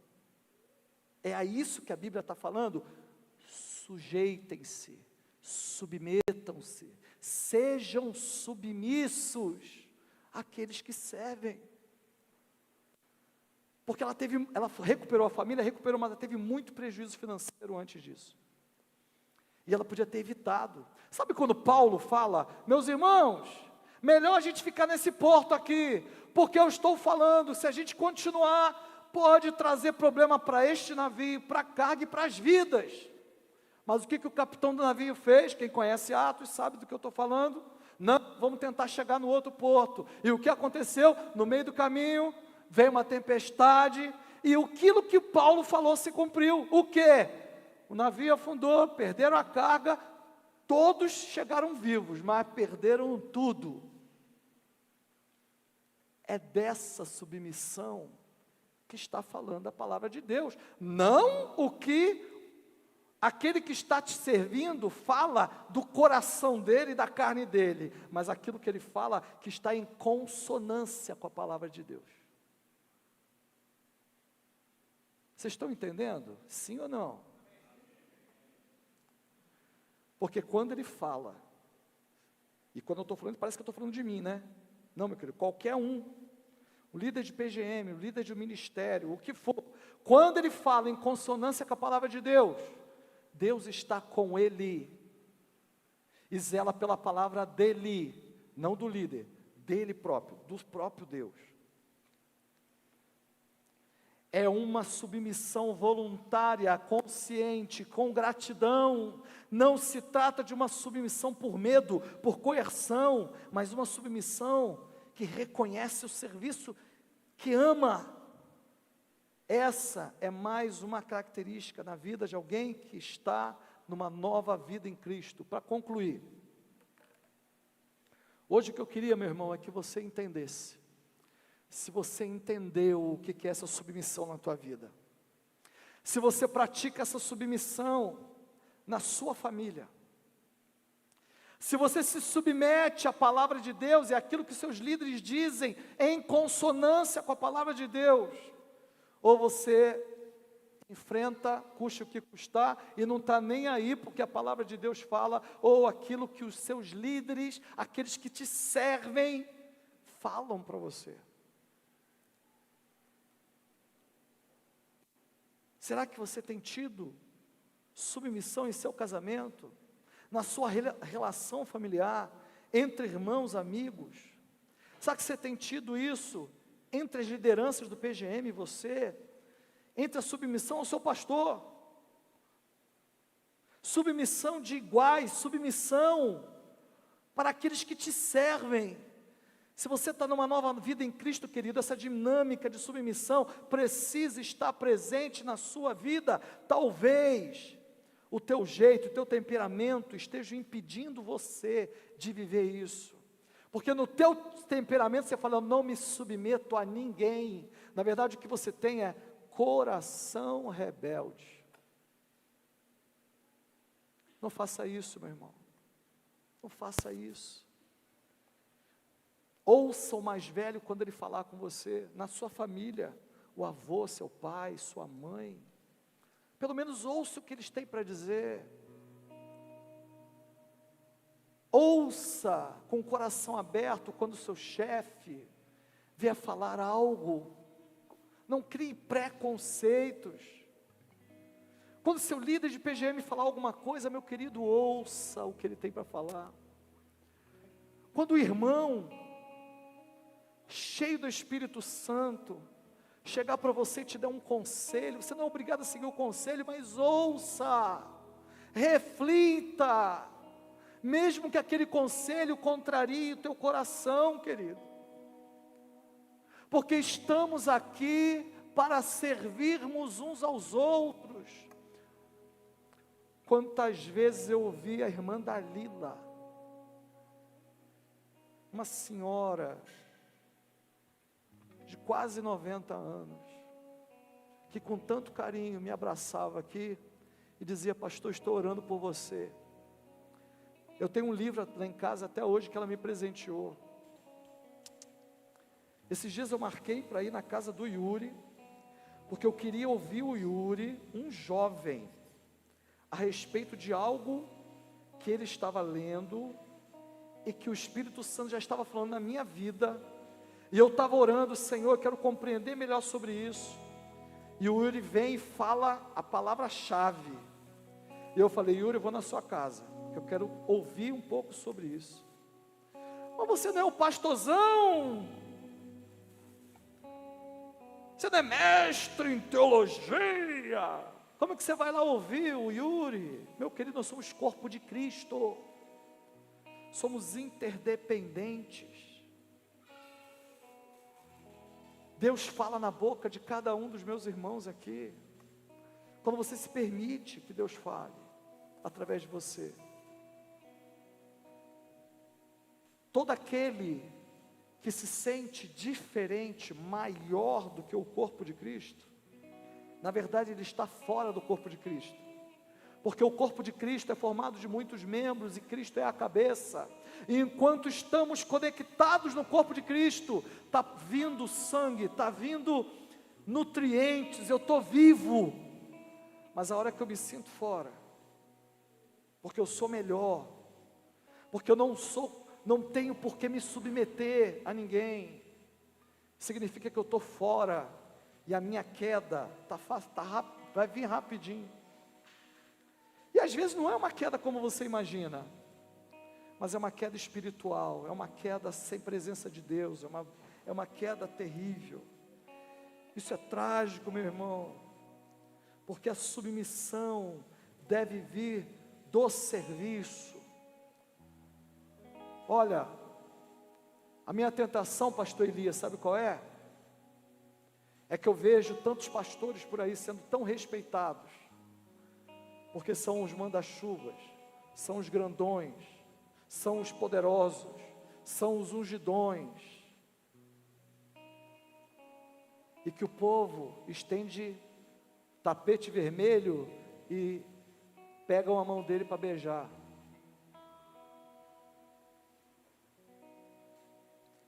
Speaker 6: É a isso que a Bíblia está falando. Sujeitem-se, submetam-se, sejam submissos àqueles que servem. Porque ela recuperou a família, recuperou, mas ela teve muito prejuízo financeiro antes disso. E ela podia ter evitado. Sabe quando Paulo fala, meus irmãos, melhor a gente ficar nesse porto aqui, porque eu estou falando, se a gente continuar, pode trazer problema para este navio, para a carga e para as vidas. Mas o que o capitão do navio fez? Quem conhece Atos sabe do que eu estou falando. Não, vamos tentar chegar no outro porto. E o que aconteceu? No meio do caminho, veio uma tempestade, e aquilo que Paulo falou se cumpriu. O quê? O navio afundou, perderam a carga, todos chegaram vivos, mas perderam tudo. É dessa submissão que está falando a palavra de Deus. Não o que aquele que está te servindo fala do coração dele e da carne dele, mas aquilo que ele fala que está em consonância com a palavra de Deus. Vocês estão entendendo? Sim ou não? Porque quando ele fala, e quando eu estou falando, parece que eu estou falando de mim, né? Não, meu querido, qualquer um, o líder de PGM, o líder de um ministério, o que for, quando ele fala em consonância com a palavra de Deus, Deus está com ele, e zela pela palavra dele, não do líder, dele próprio, do próprio Deus. É uma submissão voluntária, consciente, com gratidão. Não se trata de uma submissão por medo, por coerção, mas uma submissão que reconhece o serviço, que ama. Essa é mais uma característica na vida de alguém que está numa nova vida em Cristo. Para concluir, hoje o que eu queria, meu irmão, é que você entendesse. Se você entendeu o que é essa submissão na tua vida, se você pratica essa submissão na sua família, se você se submete à palavra de Deus e àquilo que seus líderes dizem em consonância com a palavra de Deus, ou você enfrenta, custe o que custar, e não está nem aí porque a palavra de Deus fala, ou aquilo que os seus líderes, aqueles que te servem, falam para você. Será que você tem tido submissão em seu casamento, na sua relação familiar, entre irmãos, amigos? Será que você tem tido isso entre as lideranças do PGM e você? Entre a submissão ao seu pastor? Submissão de iguais, submissão para aqueles que te servem. Se você está numa nova vida em Cristo, querido, essa dinâmica de submissão precisa estar presente na sua vida. Talvez o teu jeito, o teu temperamento esteja impedindo você de viver isso. Porque no teu temperamento você fala, eu não me submeto a ninguém. Na verdade o que você tem é coração rebelde. Não faça isso, meu irmão. Não faça isso. Ouça o mais velho quando ele falar com você, na sua família, o avô, seu pai, sua mãe. Pelo menos ouça o que eles têm para dizer. Ouça com o coração aberto quando o seu chefe vier falar algo. Não crie preconceitos. Quando o seu líder de PGM falar alguma coisa, meu querido, ouça o que ele tem para falar. Quando o irmão cheio do Espírito Santo chegar para você e te dar um conselho, você não é obrigado a seguir o conselho, mas ouça, reflita, mesmo que aquele conselho contrarie o teu coração, querido, porque estamos aqui para servirmos uns aos outros. Quantas vezes eu ouvi a irmã Dalila, uma senhora de quase 90 anos, que com tanto carinho me abraçava aqui, e dizia: pastor, estou orando por você. Eu tenho um livro lá em casa até hoje que ela me presenteou. Esses dias eu marquei para ir na casa do Yuri, porque eu queria ouvir o Yuri, um jovem, a respeito de algo que ele estava lendo e que o Espírito Santo já estava falando na minha vida, e eu estava orando: Senhor, eu quero compreender melhor sobre isso. E o Yuri vem e fala a palavra-chave, e eu falei: Yuri, eu vou na sua casa, eu quero ouvir um pouco sobre isso. Mas você não é o pastorzão, você não é mestre em teologia, como é que você vai lá ouvir o Yuri? Meu querido, nós somos corpo de Cristo, somos interdependentes. Deus fala na boca de cada um dos meus irmãos aqui, quando você se permite que Deus fale através de você. Todo aquele que se sente diferente, maior do que o corpo de Cristo, na verdade ele está fora do corpo de Cristo, porque o corpo de Cristo é formado de muitos membros e Cristo é a cabeça. E enquanto estamos conectados no corpo de Cristo, está vindo sangue, está vindo nutrientes, eu estou vivo. Mas a hora que eu me sinto fora, porque eu sou melhor, porque eu não tenho por que me submeter a ninguém, significa que eu estou fora, e a minha queda vai vir rapidinho. E às vezes não é uma queda como você imagina, mas é uma queda espiritual, é uma queda sem presença de Deus, é uma queda terrível. Isso é trágico, meu irmão, porque a submissão deve vir do serviço. Olha, a minha tentação, pastor Elias, sabe qual é? É que eu vejo tantos pastores por aí sendo tão respeitados, porque são os manda-chuvas, são os grandões, são os poderosos, são os ungidões, e que o povo estende tapete vermelho e pegam a mão dele para beijar.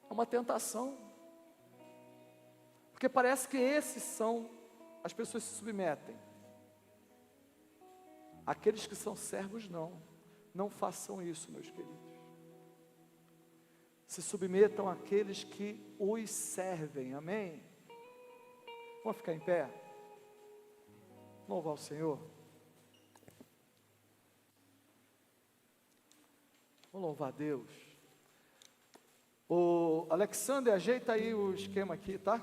Speaker 6: É uma tentação, porque parece que esses são, as pessoas se submetem. Aqueles que são servos não façam isso, meus queridos. Se submetam àqueles que os servem, amém? Vamos ficar em pé? Louvar o Senhor. Vamos louvar a Deus. O Alexander, ajeita aí o esquema aqui, tá?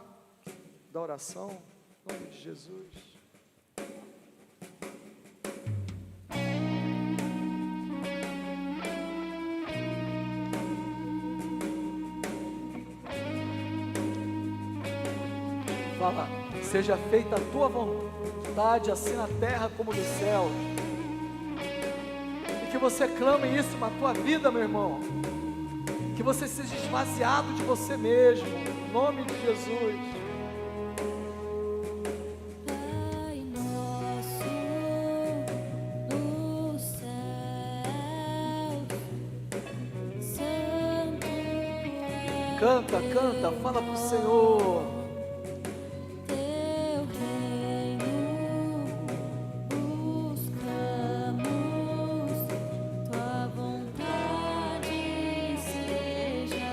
Speaker 6: Da oração, em nome de Jesus. Fala: seja feita a tua vontade, assim na terra como nos céus. E que você clame isso na tua vida, meu irmão. Que você seja esvaziado de você mesmo, em nome de Jesus.
Speaker 2: Pai nosso no céu, santo é
Speaker 6: Canta, fala pro Senhor.
Speaker 2: teu reino, buscamos tua vontade seja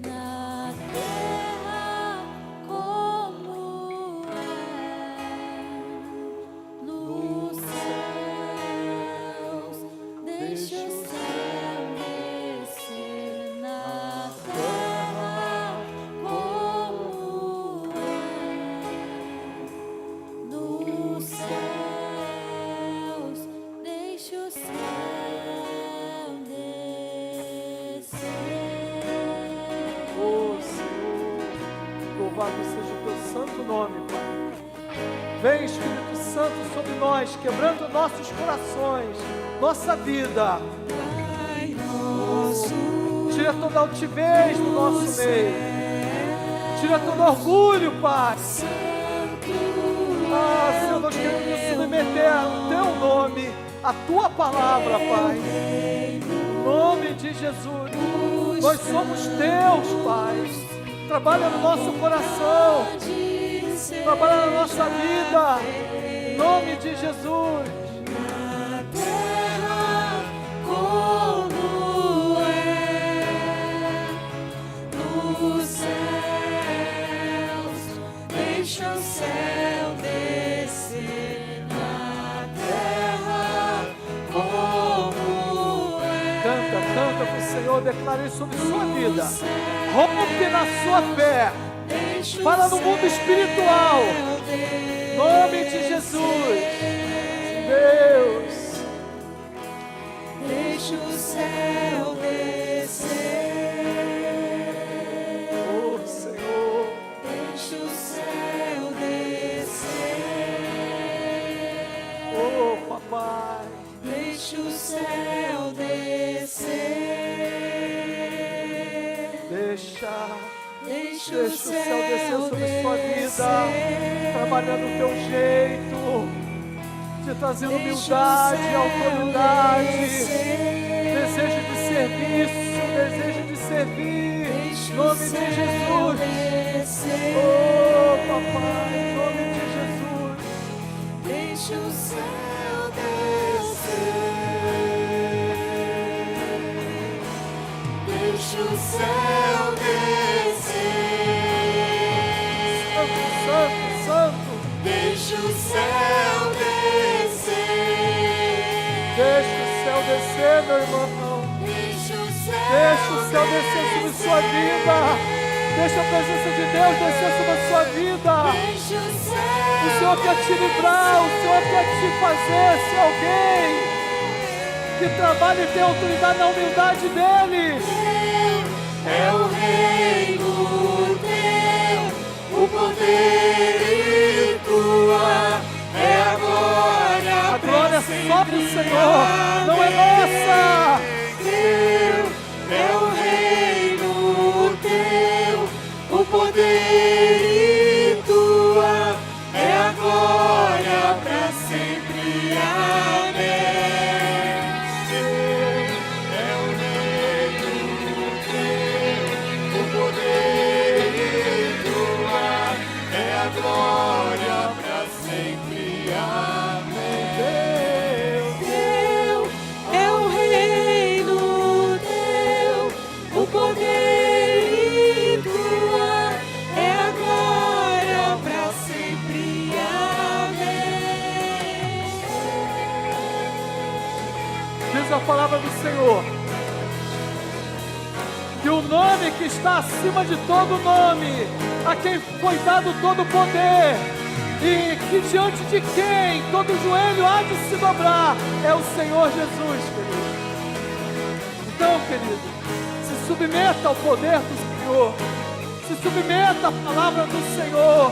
Speaker 2: na terra como nos céus. Deixa o céu descer na terra como nos céus. Deixa o céu descer.
Speaker 6: Oh Senhor, louvado seja o teu santo nome, Pai. Vem Espírito Santo sobre nós, quebrando nossos corações, nossa vida.
Speaker 1: Pai nosso,
Speaker 6: Tira toda a altivez do nosso meio, tira todo orgulho, Pai. Ah, a tua palavra, Pai. Em nome de Jesus, nós somos teus, Pai. Trabalha no nosso coração, trabalha na nossa vida, em nome de Jesus.
Speaker 2: Na terra como é nos céus, deixa o céu descer na terra como é.
Speaker 6: Canta pro Senhor, declare sobre sua vida. Rompe na sua fé. Fala no mundo espiritual. Em nome de Jesus. Deus.
Speaker 2: Deixa o céu descer.
Speaker 6: Oh, Senhor.
Speaker 2: Deixa o céu descer.
Speaker 6: Oh, papai.
Speaker 2: Deixa o céu descer.
Speaker 6: Deixa o céu descer sobre sua vida, trabalhando o teu jeito, te trazendo humildade, autoridade, desejo de serviço, desejo de servir, em nome de Jesus. Oh, papai, em nome de Jesus.
Speaker 2: Deixa o céu descer. Deixa o céu descer.
Speaker 6: Santo, santo.
Speaker 2: Deixa o céu descer.
Speaker 6: Deixa o céu descer, meu irmão.
Speaker 2: Deixa o céu
Speaker 6: Deixa o céu descer sobre sua vida. Deixa a presença de Deus descer sobre a sua vida.
Speaker 2: Deixa o céu.
Speaker 6: O Senhor quer te livrar, o Senhor quer te fazer ser alguém que trabalhe e tenha autoridade na humildade dEle.
Speaker 2: É o reino teu, o poder e tua é a glória.
Speaker 6: A glória é só do Senhor, não é nossa.
Speaker 2: É o reino teu, o poder e tua é a glória para sempre. Amém. É o reino teu, o poder e tua é a glória para sempre. Amém. Teu é o reino teu, o poder e tua é a glória para sempre. Amém.
Speaker 6: Diz a palavra do Senhor que o nome que está acima de todo nome, a quem foi dado todo o poder, e que diante de quem todo joelho há de se dobrar, é o Senhor Jesus, querido. Então, querido, se submeta ao poder do Senhor, se submeta à palavra do Senhor,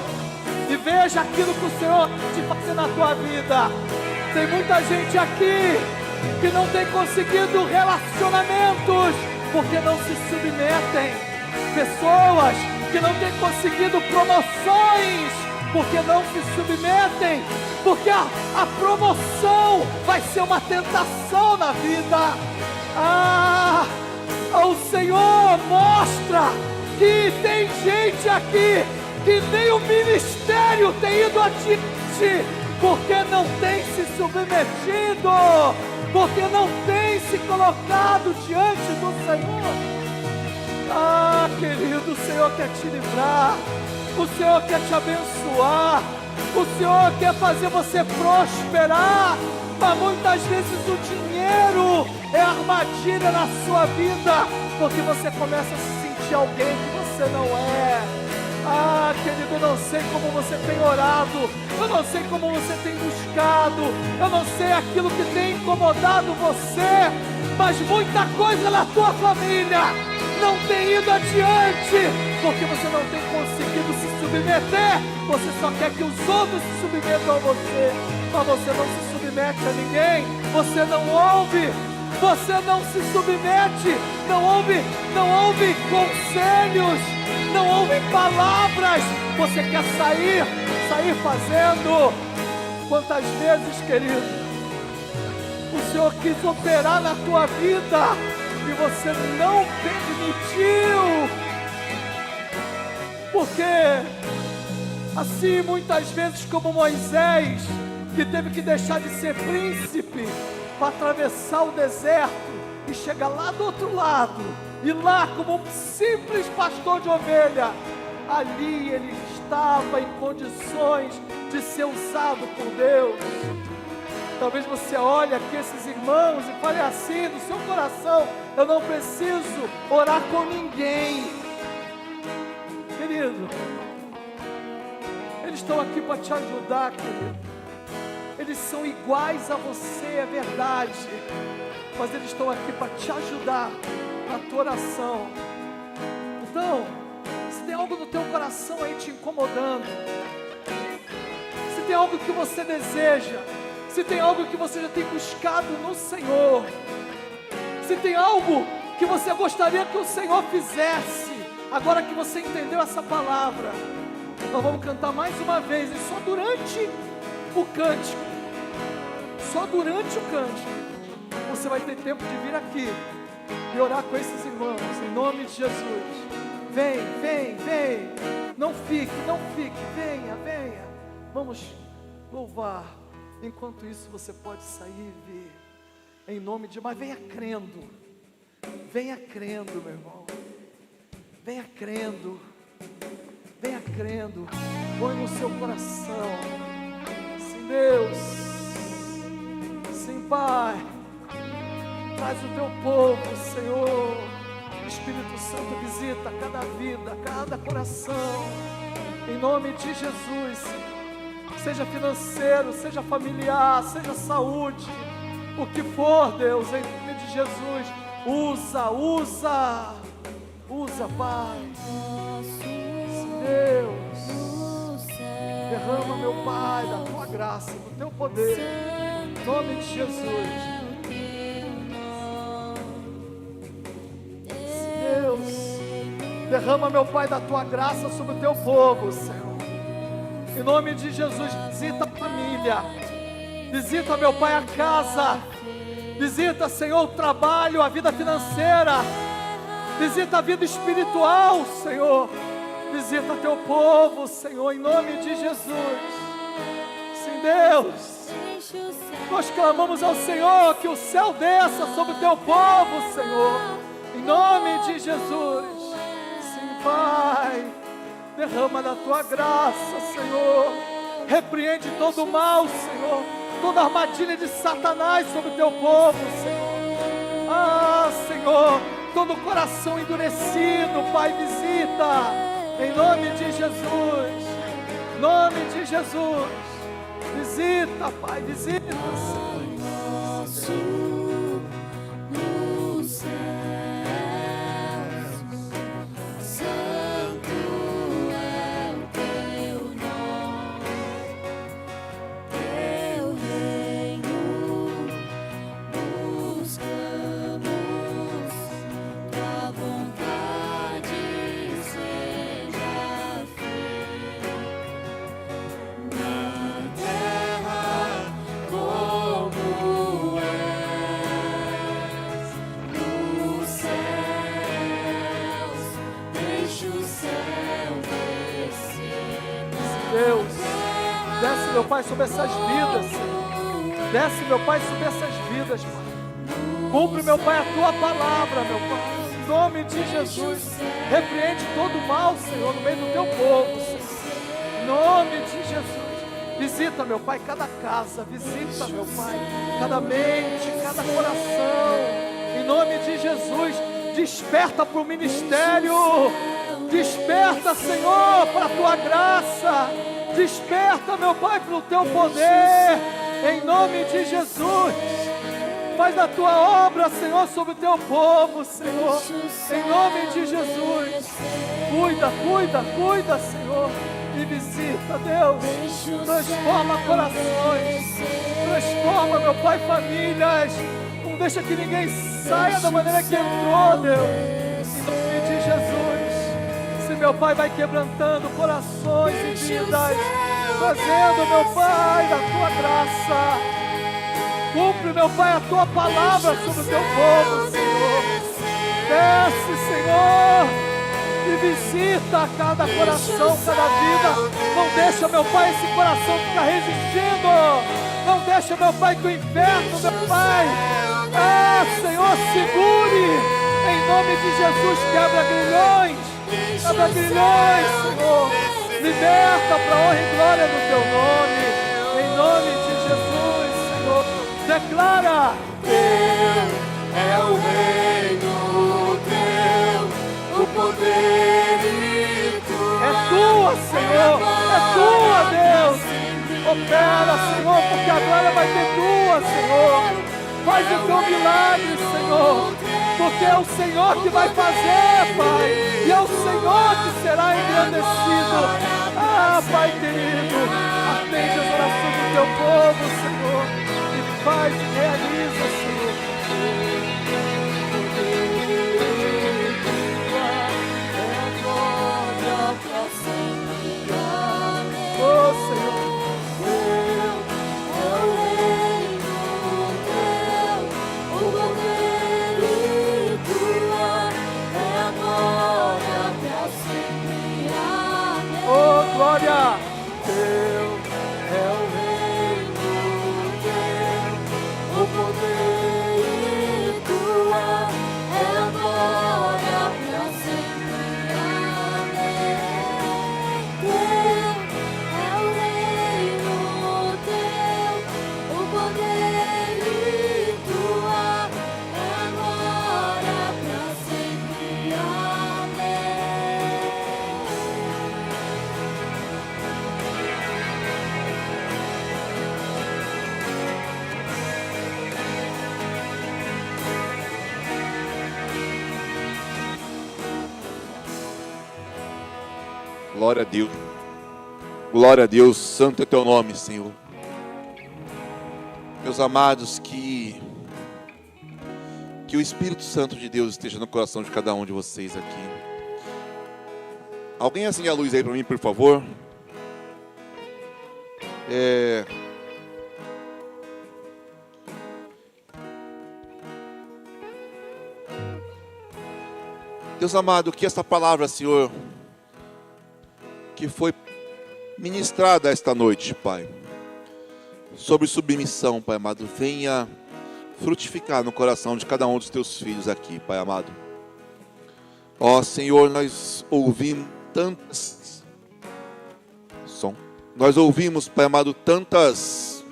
Speaker 6: e veja aquilo que o Senhor te fazer na tua vida. Tem muita gente aqui que não tem conseguido relacionamentos, porque não se submetem. Pessoas que não têm conseguido promoções, porque não se submetem. Porque a promoção vai ser uma tentação na vida. O Senhor mostra que tem gente aqui que nem o ministério tem ido adiante, porque não tem se submetido, porque não tem se colocado diante do Senhor. Querido, o Senhor quer te livrar, o Senhor quer te abençoar, o Senhor quer fazer você prosperar, mas muitas vezes o dinheiro é armadilha na sua vida, porque você começa a se sentir alguém que você não é. Querido, eu não sei como você tem orado, eu não sei como você tem buscado, eu não sei aquilo que tem incomodado você, mas muita coisa na tua família não tem ido adiante, porque você não tem conseguido se submeter. Você só quer que os outros se submetam a você, mas você não se submete a ninguém, você não ouve, você não se submete, não ouve conselhos, não ouve palavras, você quer sair fazendo. Quantas vezes, querido, Senhor quis operar na tua vida e você não permitiu. Porque assim, muitas vezes, como Moisés, que teve que deixar de ser príncipe para atravessar o deserto e chegar lá do outro lado, e lá, como um simples pastor de ovelha, ali ele estava em condições de ser usado por Deus. Talvez você olhe aqui esses irmãos e fale assim no seu coração: eu não preciso orar com ninguém. Querido, eles estão aqui para te ajudar, querido. Eles são iguais a você, é verdade, mas eles estão aqui para te ajudar na tua oração. Então, se tem algo no teu coração aí te incomodando, se tem algo que você deseja, se tem algo que você já tem buscado no Senhor, se tem algo que você gostaria que o Senhor fizesse, agora que você entendeu essa palavra, nós vamos cantar mais uma vez, e só durante o cântico, você vai ter tempo de vir aqui e orar com esses irmãos, em nome de Jesus. Vem, não fique, venha, vamos louvar. Enquanto isso você pode sair e vir, em nome de, mas venha crendo, meu irmão, venha crendo, põe no seu coração, sim Deus, sim Pai, traz o teu povo, Senhor, Espírito Santo visita cada vida, cada coração, em nome de Jesus, seja financeiro, seja familiar, seja saúde, o que for, Deus, em nome de Jesus, usa, Pai, Deus, derrama, meu Pai, da tua graça, do teu poder, em nome de Jesus. Deus, derrama, meu Pai, da tua graça sobre o teu povo, Senhor. Em nome de Jesus, visita a família, visita, meu Pai, a casa, visita, Senhor, o trabalho, a vida financeira, visita a vida espiritual, Senhor. Visita teu povo, Senhor, em nome de Jesus. Sim, Deus, nós clamamos ao Senhor que o céu desça sobre o teu povo, Senhor, em nome de Jesus. Sim, Pai, derrama da tua graça, Senhor. Repreende todo o mal, Senhor, toda armadilha de Satanás sobre o teu povo, Senhor. Ah, Senhor, todo coração endurecido, Pai, visita. Em nome de Jesus, visita, Pai, visita, Senhor. Deus, desce, meu Pai, sobre essas vidas, Senhor. Desce, meu Pai, sobre essas vidas, Pai. Cumpre, meu Pai, a tua palavra, meu Pai. Em nome de Jesus, repreende todo o mal, Senhor, no meio do teu povo, Senhor. Em nome de Jesus, visita, meu Pai, cada casa, visita, meu Pai, cada mente, cada coração. Em nome de Jesus, desperta para o ministério. Desperta, Senhor, para a tua graça. Desperta, meu Pai, para o teu poder. Em nome de Jesus. Faz a tua obra, Senhor, sobre o teu povo, Senhor. Em nome de Jesus. Cuida, Senhor. E visita, Deus. Transforma corações. Transforma, meu Pai, famílias. Não deixa que ninguém saia da maneira que entrou, Deus. Em nome de Jesus. Meu Pai, vai quebrantando corações e vidas, trazendo, meu Pai, da tua graça. Cumpre, meu Pai, a tua palavra sobre o teu povo, Senhor. Desce, Senhor, e visita cada coração, cada vida. Não deixa, meu Pai, esse coração ficar resistindo. Não deixa, meu Pai, que o inferno, meu Pai, Senhor, segure. Em nome de Jesus, quebra grilhões, Senhor. Liberta para a honra e glória do teu nome. Em nome de Jesus, Senhor. Declara:
Speaker 3: Teu é o reino, teu o poder e tua.
Speaker 6: É tua, Senhor. É tua, Deus. Opera, Senhor, porque a glória vai ter tua, Senhor. Faz o teu milagre, Senhor. Porque é o Senhor que vai fazer, Pai. E é o Senhor que será engrandecido. Pai querido, atende as orações do teu povo, Senhor. E faz e realiza, Senhor. Oh, Senhor. Oh, glória! Teu é o reino, teu o poder e tua é a glória para sempre. Amém. Teu é o reino, teu o poder e tua é a glória para sempre. Amém.
Speaker 7: Glória a Deus. Glória a Deus, santo é teu nome, Senhor. Meus amados, que o Espírito Santo de Deus esteja no coração de cada um de vocês aqui. Alguém acende a luz aí para mim, por favor? Deus amado, que essa palavra, Senhor, que foi ministrada esta noite, Pai, sobre submissão, Pai amado, venha frutificar no coração de cada um dos teus filhos aqui, Pai amado. Ó Senhor, nós ouvimos Pai amado, tantas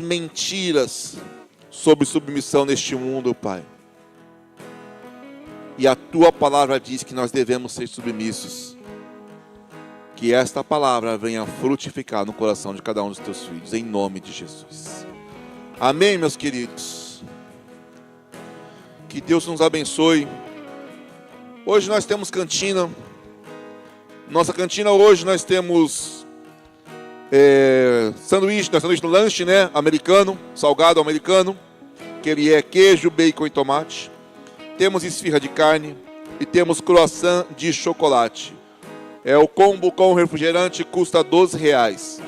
Speaker 7: mentiras sobre submissão neste mundo, Pai. E a tua palavra diz que nós devemos ser submissos. Que esta palavra venha frutificar no coração de cada um dos teus filhos, em nome de Jesus. Amém, meus queridos. Que Deus nos abençoe. Hoje nós temos cantina. Nossa cantina hoje nós temos sanduíche no lanche, né? Americano, salgado americano. Que ele é queijo, bacon e tomate. Temos esfirra de carne e temos croissant de chocolate. O combo com refrigerante custa R$12.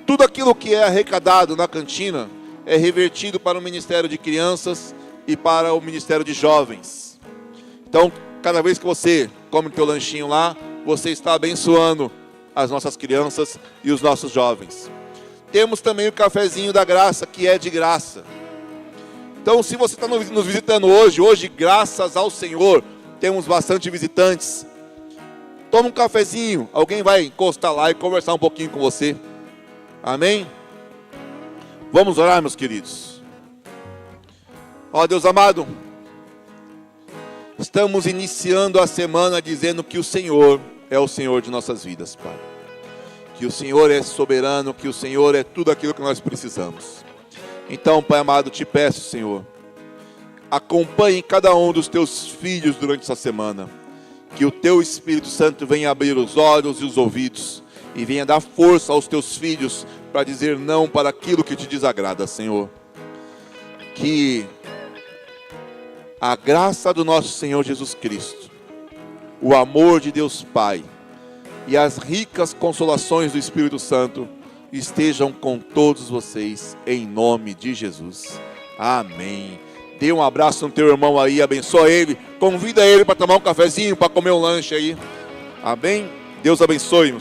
Speaker 7: Tudo aquilo que é arrecadado na cantina é revertido para o Ministério de Crianças e para o Ministério de Jovens. Então, cada vez que você come o teu lanchinho lá, você está abençoando as nossas crianças e os nossos jovens. Temos também o cafezinho da graça, que é de graça. Então, se você está nos visitando hoje, graças ao Senhor, temos bastante visitantes. Toma um cafezinho, alguém vai encostar lá e conversar um pouquinho com você. Amém? Vamos orar, meus queridos. Ó Deus amado, estamos iniciando a semana dizendo que o Senhor é o Senhor de nossas vidas, Pai. Que o Senhor é soberano, que o Senhor é tudo aquilo que nós precisamos. Então, Pai amado, te peço, Senhor, acompanhe cada um dos teus filhos durante essa semana. Que o teu Espírito Santo venha abrir os olhos e os ouvidos e venha dar força aos teus filhos para dizer não para aquilo que te desagrada, Senhor. Que a graça do nosso Senhor Jesus Cristo, o amor de Deus Pai e as ricas consolações do Espírito Santo estejam com todos vocês, em nome de Jesus. Amém. Dê um abraço no teu irmão aí, abençoa ele, convida ele para tomar um cafezinho, para comer um lanche aí. Amém? Deus abençoe.